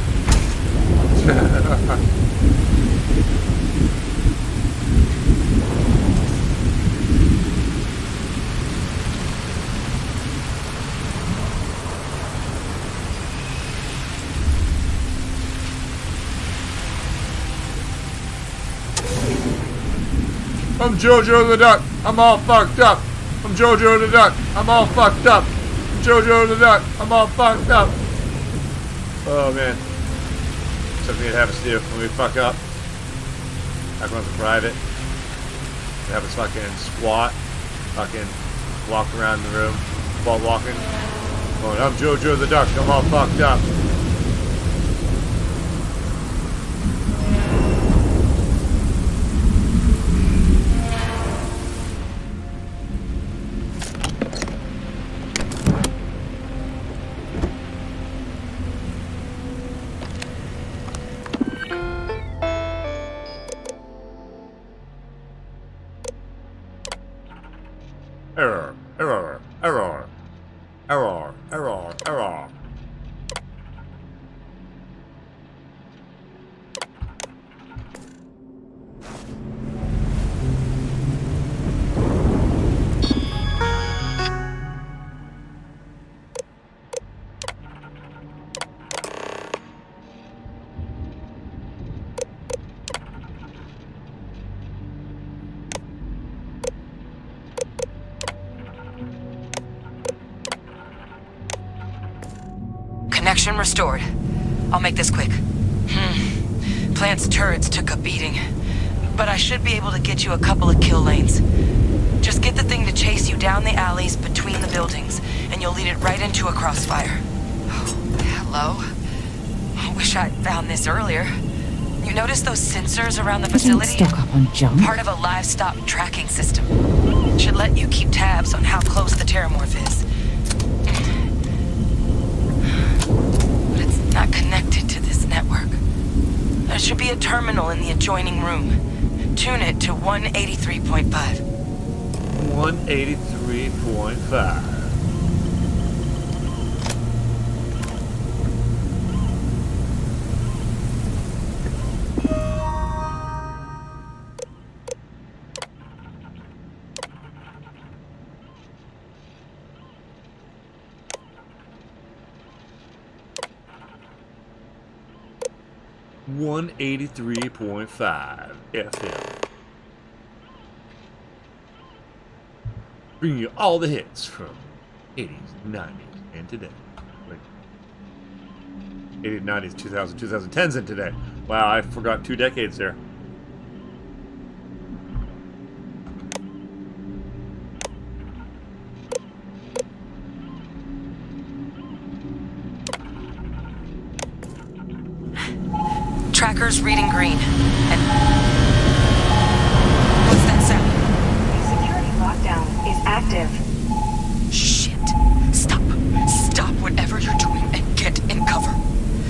I'm Jojo the Duck. I'm all fucked up. I'm Jojo the Duck. I'm all fucked up. I'm Jojo the Duck. I'm all fucked up. Oh man. Something that happens to you when we fuck up. I go into private. We have us fucking squat. Fucking walk around the room while walking. Going, I'm Jojo the Duck. I'm all fucked up. Error, error, error, error, error, error. Connection restored. I'll make this quick. Plant's turrets took a beating, but I should be able to get you a couple of kill lanes. Just get the thing to chase you down the alleys between the buildings, and you'll lead it right into a crossfire. Oh, hello? I wish I'd found this earlier. You notice those sensors around the facility? Stock up on junk. Part of a livestock tracking system. Should let you keep tabs on how close the terramorph is. Not connected to this network. There should be a terminal in the adjoining room. Tune it to 183.5. 183.5. .5 FM. Bringing you all the hits from 80s, 90s, and today. Like 80s, 90s, 2000s, 2010s, and today. Wow, I forgot 2 decades there. Tracker's reading green. And what's that sound? Security lockdown is active. Shit. Stop. Stop whatever you're doing and get in cover.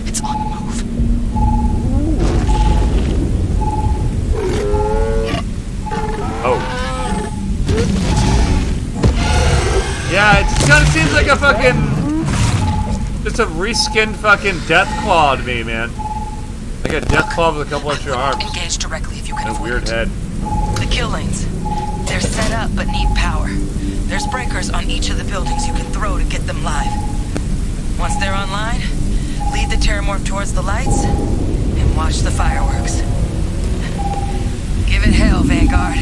It's on the move. Oh. Yeah, it just kind of seems like a fucking... just a reskinned fucking Deathclaw to me, man. Like a Deathclaw with a couple extra arms. Engage directly if you can and a avoid weird it. head. The kill lanes. They're set up but need power. There's breakers on each of the buildings you can throw to get them live. Once they're online, lead the terramorph towards the lights and watch the fireworks. Give it hell, Vanguard.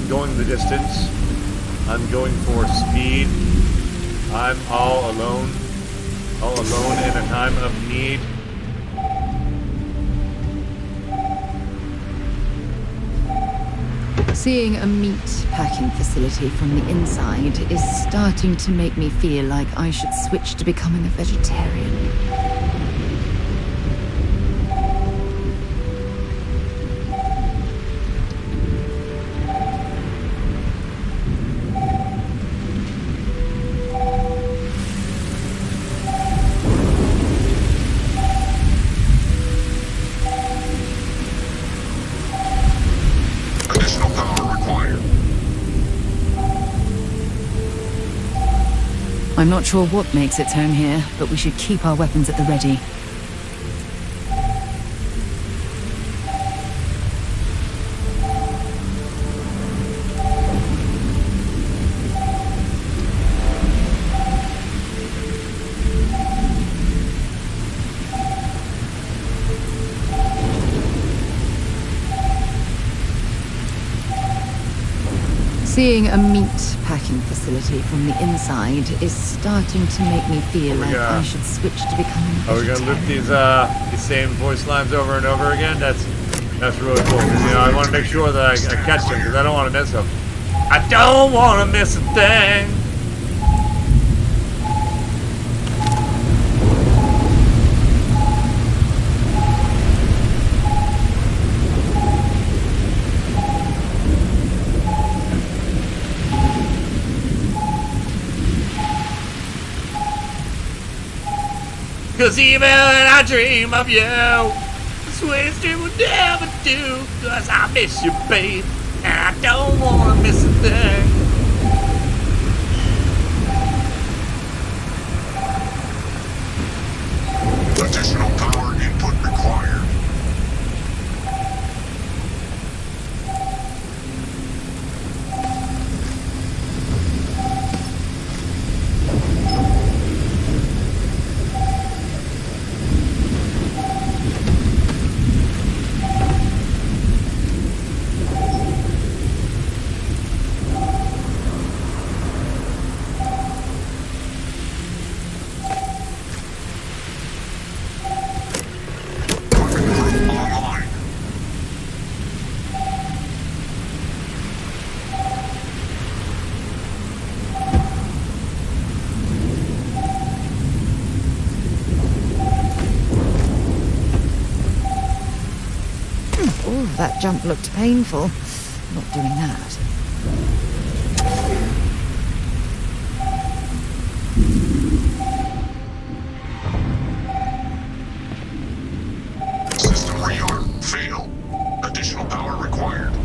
Going the distance. I'm going for speed. I'm all alone in a time of need. Seeing a meat packing facility from the inside is starting to make me feel like I should switch to becoming a vegetarian. I'm not sure what makes its home here, but we should keep our weapons at the ready. Seeing a meat packing facility from the inside is starting to make me feel like I should switch to becoming a Are we gonna loop these same voice lines over and over again? That's really cool. 'Cause, you know, I want to make sure that I catch them because I don't want to miss them. I don't want to miss a thing. Cause even when I dream of you, the sweetest dream will never do. Cause I miss you, babe, and I don't wanna miss a thing. Additional power input required. That jump looked painful. Not doing that. System rearm. Fail. Additional power required.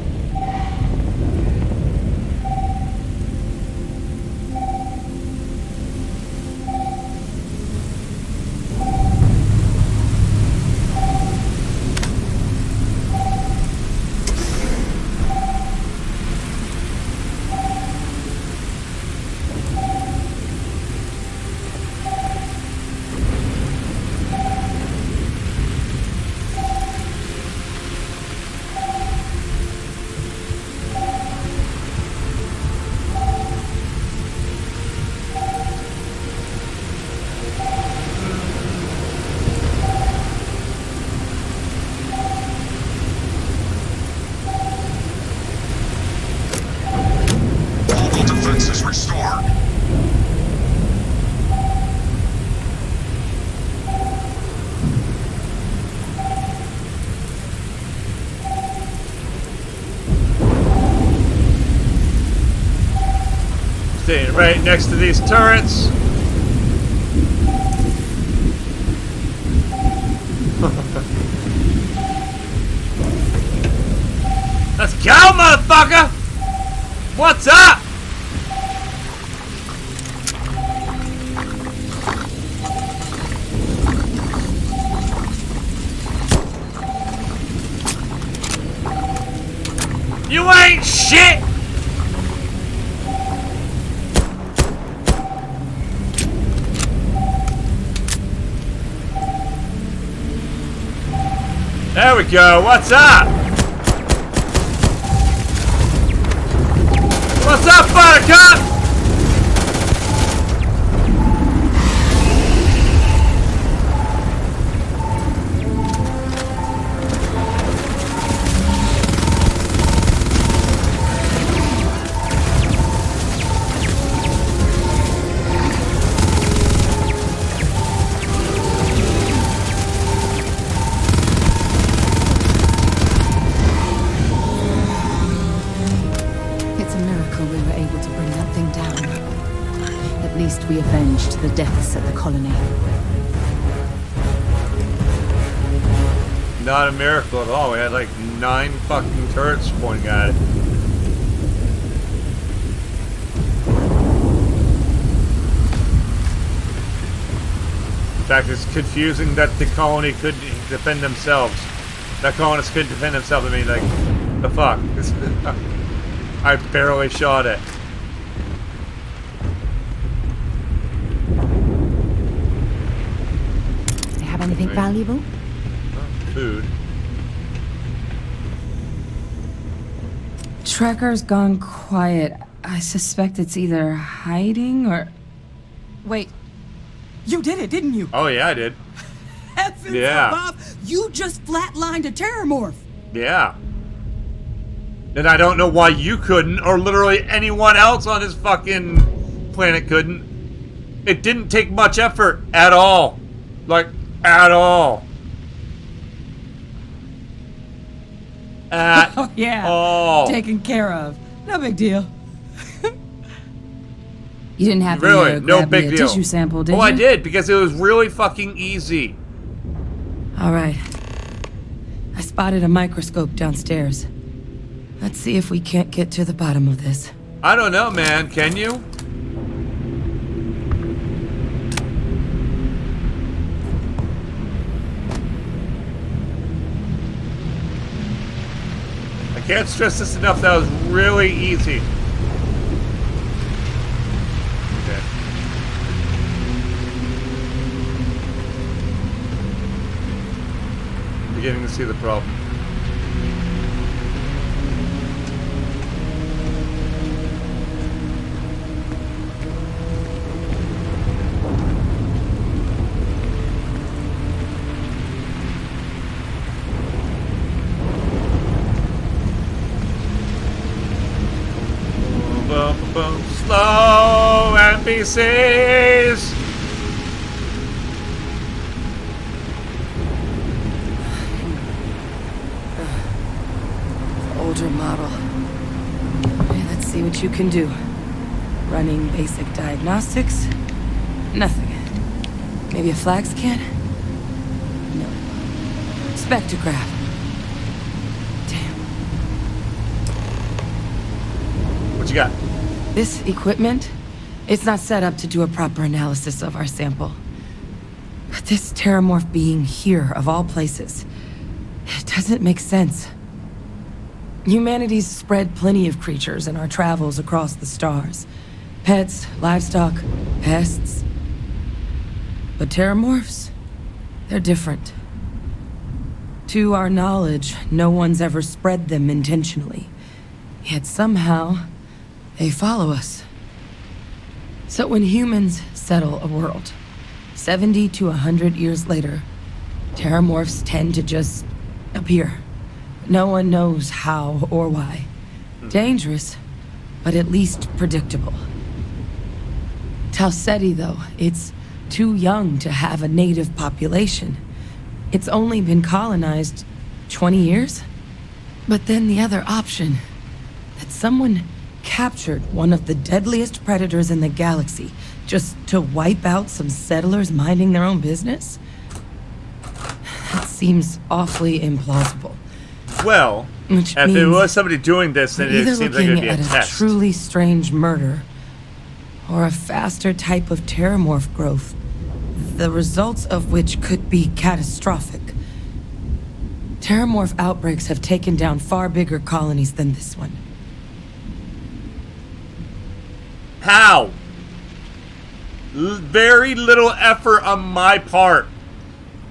Staying right next to these turrets. Let's go, motherfucker! What's up? You ain't shit! There we go. What's up? What's up, Buttercup? We avenged the deaths at the colony. Not a miracle at all. We had like 9 fucking turrets pointing at it. In fact, it's confusing that the colony could defend themselves. That colonists could defend themselves. I mean, like, the fuck? I barely shot it. Anything valuable? Food. tracker's gone quiet. I suspect it's either hiding or... Wait. You did it, didn't you? Oh, yeah, I did. Heavens Yeah. above! You just flatlined a terramorph! Yeah. And I don't know why you couldn't, or literally anyone else on this fucking planet couldn't. It didn't take much effort at all. Like, at all. At Oh, yeah. all. Taken care of. No big deal. You didn't have Really, to no grab me big a deal. tissue sample, did you? Oh, I did, because it was really fucking easy. All right. I spotted a microscope downstairs. Let's see if we can't get to the bottom of this. I don't know, man. Can you? I can't stress this enough. That was really easy. Okay. Beginning to see the problem. Slow NPCs. Older model. Okay, let's see what you can do. Running basic diagnostics. Nothing. Maybe a flag scan? No. Spectrograph. What you got? This equipment, it's not set up to do a proper analysis of our sample. But this terramorph being here, of all places, it doesn't make sense. Humanity's spread plenty of creatures in our travels across the stars. Pets, livestock, pests. But terramorphs, they're different. To our knowledge, no one's ever spread them intentionally. Yet somehow, they follow us. So when humans settle a world, 70 to 100 years later, terramorphs tend to just appear. No one knows how or why. Dangerous, but at least predictable. Talseti, though, it's too young to have a native population. It's only been colonized 20 years? But then the other option, that someone captured one of the deadliest predators in the galaxy just to wipe out some settlers minding their own business? That seems awfully implausible. Well, Which if it means was somebody doing this, then we're it either seems like it would be looking a at test. truly strange murder, or a faster type of terramorph growth, the results of which could be catastrophic. Terramorph outbreaks have taken down far bigger colonies than this one. How? Very little effort on my part.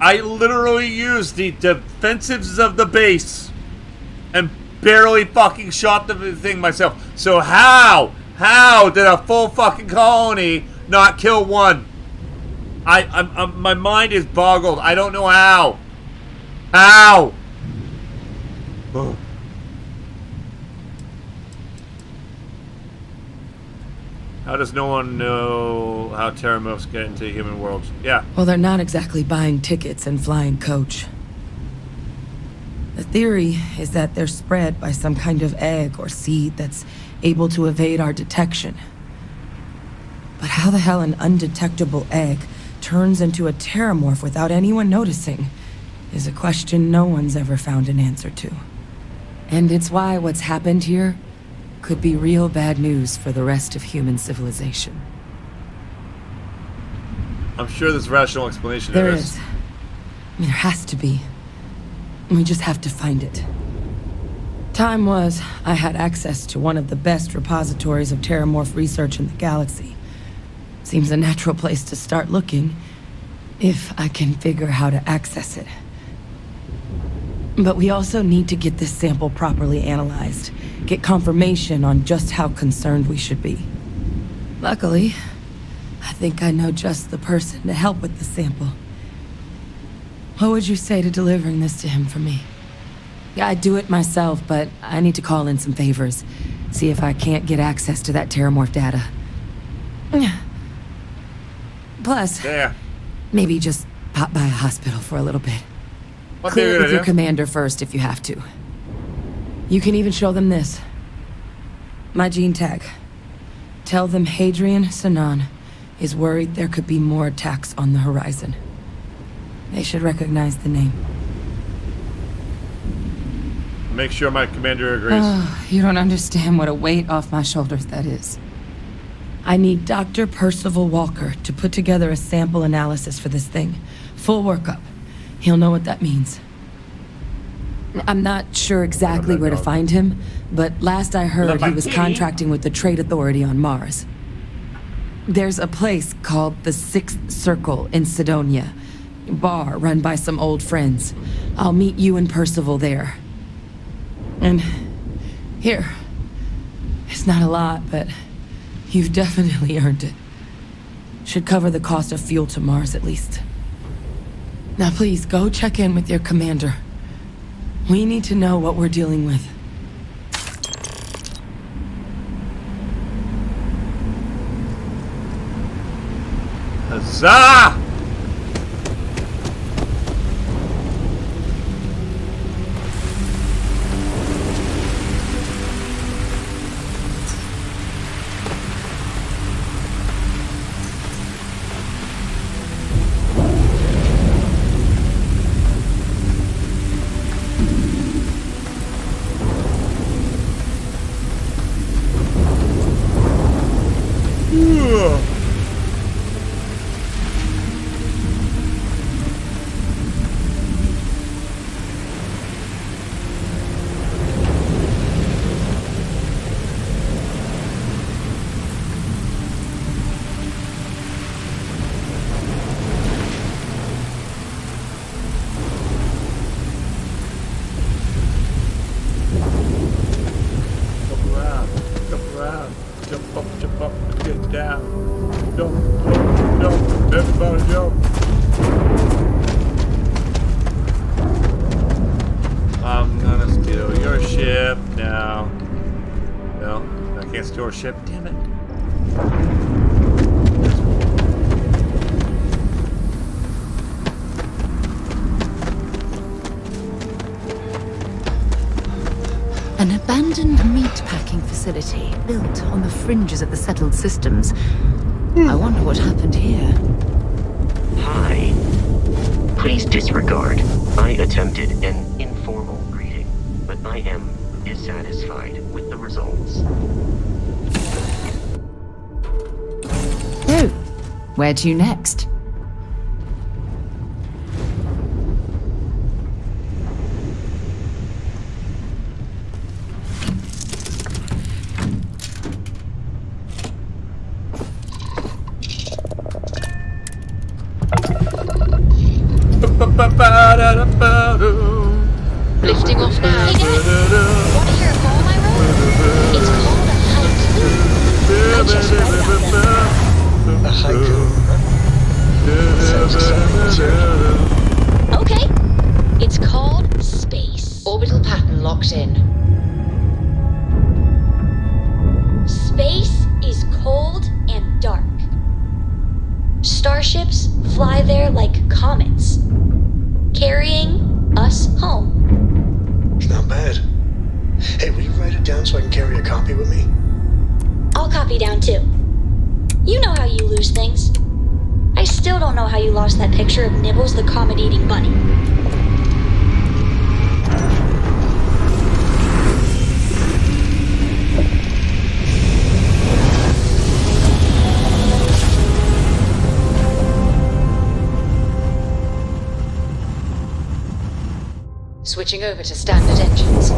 I literally used the defensives of the base and barely fucking shot the thing myself. So how did a full fucking colony not kill one? My mind is boggled. I don't know how. How? Ugh. How does no one know how terramorphs get into human worlds? Yeah. Well, they're not exactly buying tickets and flying coach. The theory is that they're spread by some kind of egg or seed that's able to evade our detection. But how the hell an undetectable egg turns into a terramorph without anyone noticing is a question no one's ever found an answer to. And it's why what's happened here could be real bad news for the rest of human civilization. I'm sure there's a rational explanation There to this. is. I mean, there has to be. We just have to find it. Time was, I had access to one of the best repositories of terramorph research in the galaxy. Seems a natural place to start looking, if I can figure how to access it. But we also need to get this sample properly analyzed get confirmation on just how concerned we should be. Luckily, I think I know just the person to help with the sample. What would you say to delivering this to him for me? I'd do it myself, but I need to call in some favors. See if I can't get access to that Terramorph data. Plus, maybe just pop by a hospital for a little bit. Clear it with your commander first if you have to. You can even show them this. My gene tag. Tell them Hadrian Sanan is worried there could be more attacks on the horizon. They should recognize the name. Make sure my commander agrees. Oh, you don't understand what a weight off my shoulders that is. I need Dr. Percival Walker to put together a sample analysis for this thing. Full workup. He'll know what that means. I'm not sure exactly where to find him, but last I heard he was contracting with the Trade Authority on Mars. There's a place called the Sixth Circle in Sidonia. Bar run by some old friends. I'll meet you and Percival there. And here. It's not a lot, but you've definitely earned it. Should cover the cost of fuel to Mars at least. Now please, go check in with your commander. We need to know what we're dealing with. Huzzah! Ship, damn it. An abandoned meatpacking facility built on the fringes of the settled systems. I wonder what happened here. Hi. Please disregard. I attempted an informal greeting, but I am dissatisfied with the results. So, where to next? Lifting off now. Hey guys, want to hear a poem I wrote? It's called a haiku. I just wrote about them. A haiku? Sounds Okay. It's called Space. Orbital pattern locked in. Space is cold and dark. Starships fly there like comets, carrying us home. It's not bad. Hey, will you write it down so I can carry a copy with me? I'll copy down too. You know how you lose things. I still don't know how you lost that picture of Nibbles the comet-eating bunny. Switching over to standard engines.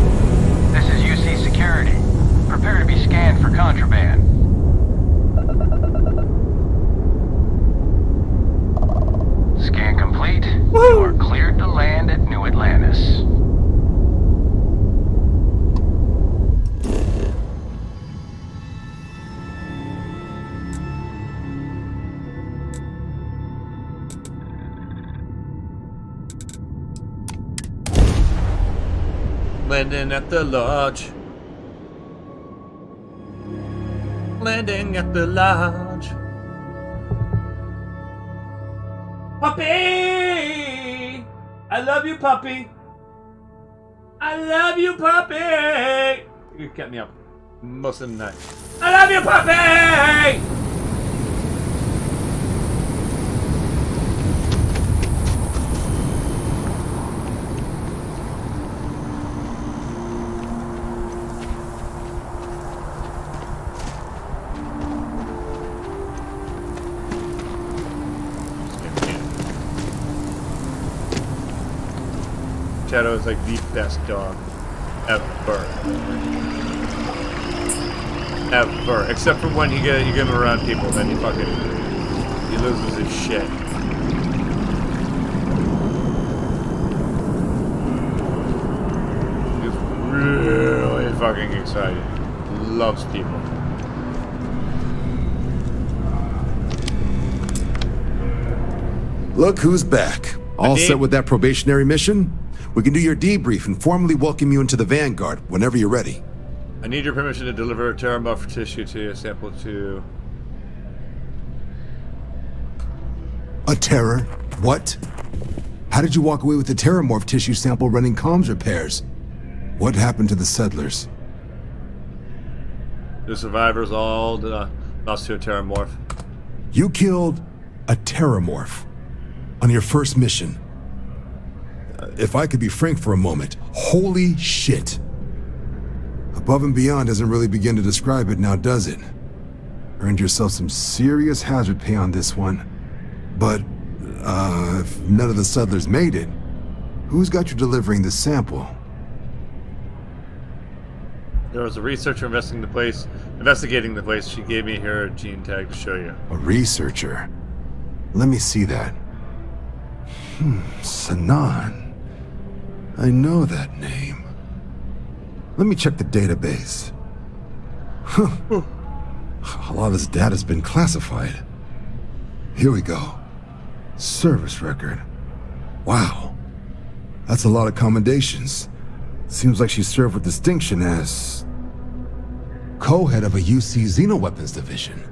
This is UC Security. Prepare to be scanned for contraband. Scan complete. You are cleared to land at New Atlantis. Landing at the lodge. Landing at the lodge. Puppy! I love you, puppy. I love you, puppy. You kept me up most of the night. I love you, puppy! Shadow is like the best dog ever. Ever. Except for when you get him around people, then he loses his shit. He's really fucking excited. Loves people. Look who's back. All set with that probationary mission? We can do your debrief and formally welcome you into the Vanguard whenever you're ready. I need your permission to deliver a terramorph tissue to a sample to... A terror? What? How did you walk away with the terramorph tissue sample running comms repairs? What happened to the settlers? The survivors all lost to a terramorph. You killed a terramorph on your first mission. If I could be frank for a moment, holy shit. Above and beyond doesn't really begin to describe it now, does it? Earned yourself some serious hazard pay on this one. But, if none of the settlers made it, who's got you delivering this sample? There was a researcher investigating the place. She gave me her gene tag to show you. A researcher? Let me see that. Sanan. I know that name. Let me check the database. A lot of this data's been classified. Here we go. Service record. Wow. That's a lot of commendations. Seems like she served with distinction as co-head of a UC Xenoweapons division.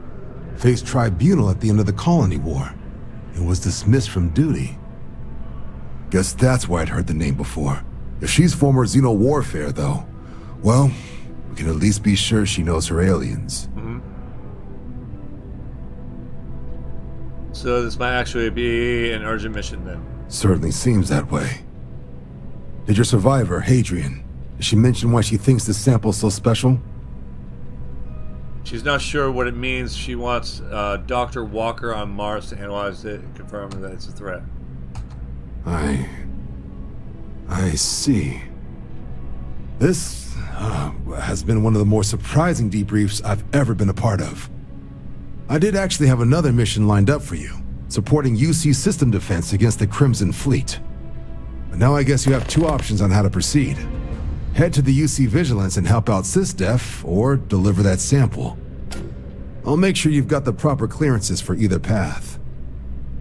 Faced tribunal at the end of the Colony War and was dismissed from duty. Guess that's why I'd heard the name before. If she's former Xeno warfare, though, well, we can at least be sure she knows her aliens. Mm-hmm. So this might actually be an urgent mission then. Certainly seems that way. Did your survivor, Hadrian, did she mention why she thinks this sample's so special? She's not sure what it means. She wants Dr. Walker on Mars to analyze it and confirm that it's a threat. I see. This has been one of the more surprising debriefs I've ever been a part of. I did actually have another mission lined up for you, supporting UC system defense against the Crimson Fleet. But now I guess you have two options on how to proceed. Head to the UC Vigilance and help out SysDef, or deliver that sample. I'll make sure you've got the proper clearances for either path.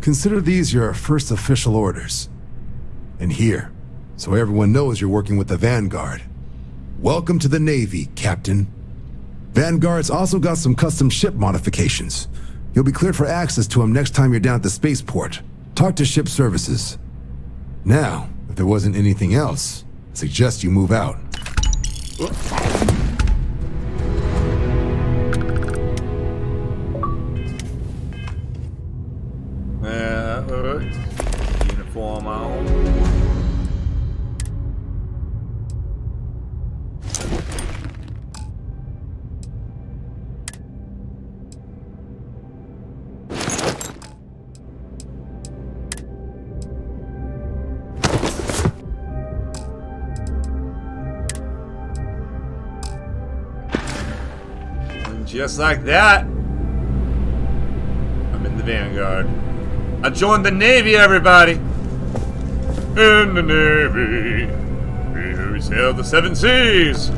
Consider these your first official orders. And here, so everyone knows you're working with the Vanguard. Welcome to the Navy, Captain. Vanguard's also got some custom ship modifications. You'll be cleared for access to them next time you're down at the spaceport. Talk to ship services. Now, if there wasn't anything else, I suggest you move out. Uniform on. And just like that, I'm in the Vanguard. I joined the Navy, everybody! In the Navy, we sail the 7 seas!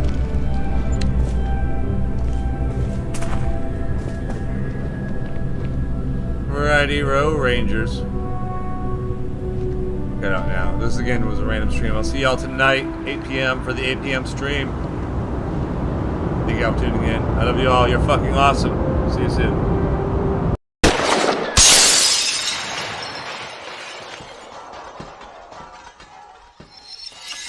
Righty-row, Rangers. head out now. This again was a random stream. I'll see y'all tonight, 8 p.m. for the 8 p.m. stream. Thank y'all for tuning in. I love you all. You're fucking awesome. See you soon.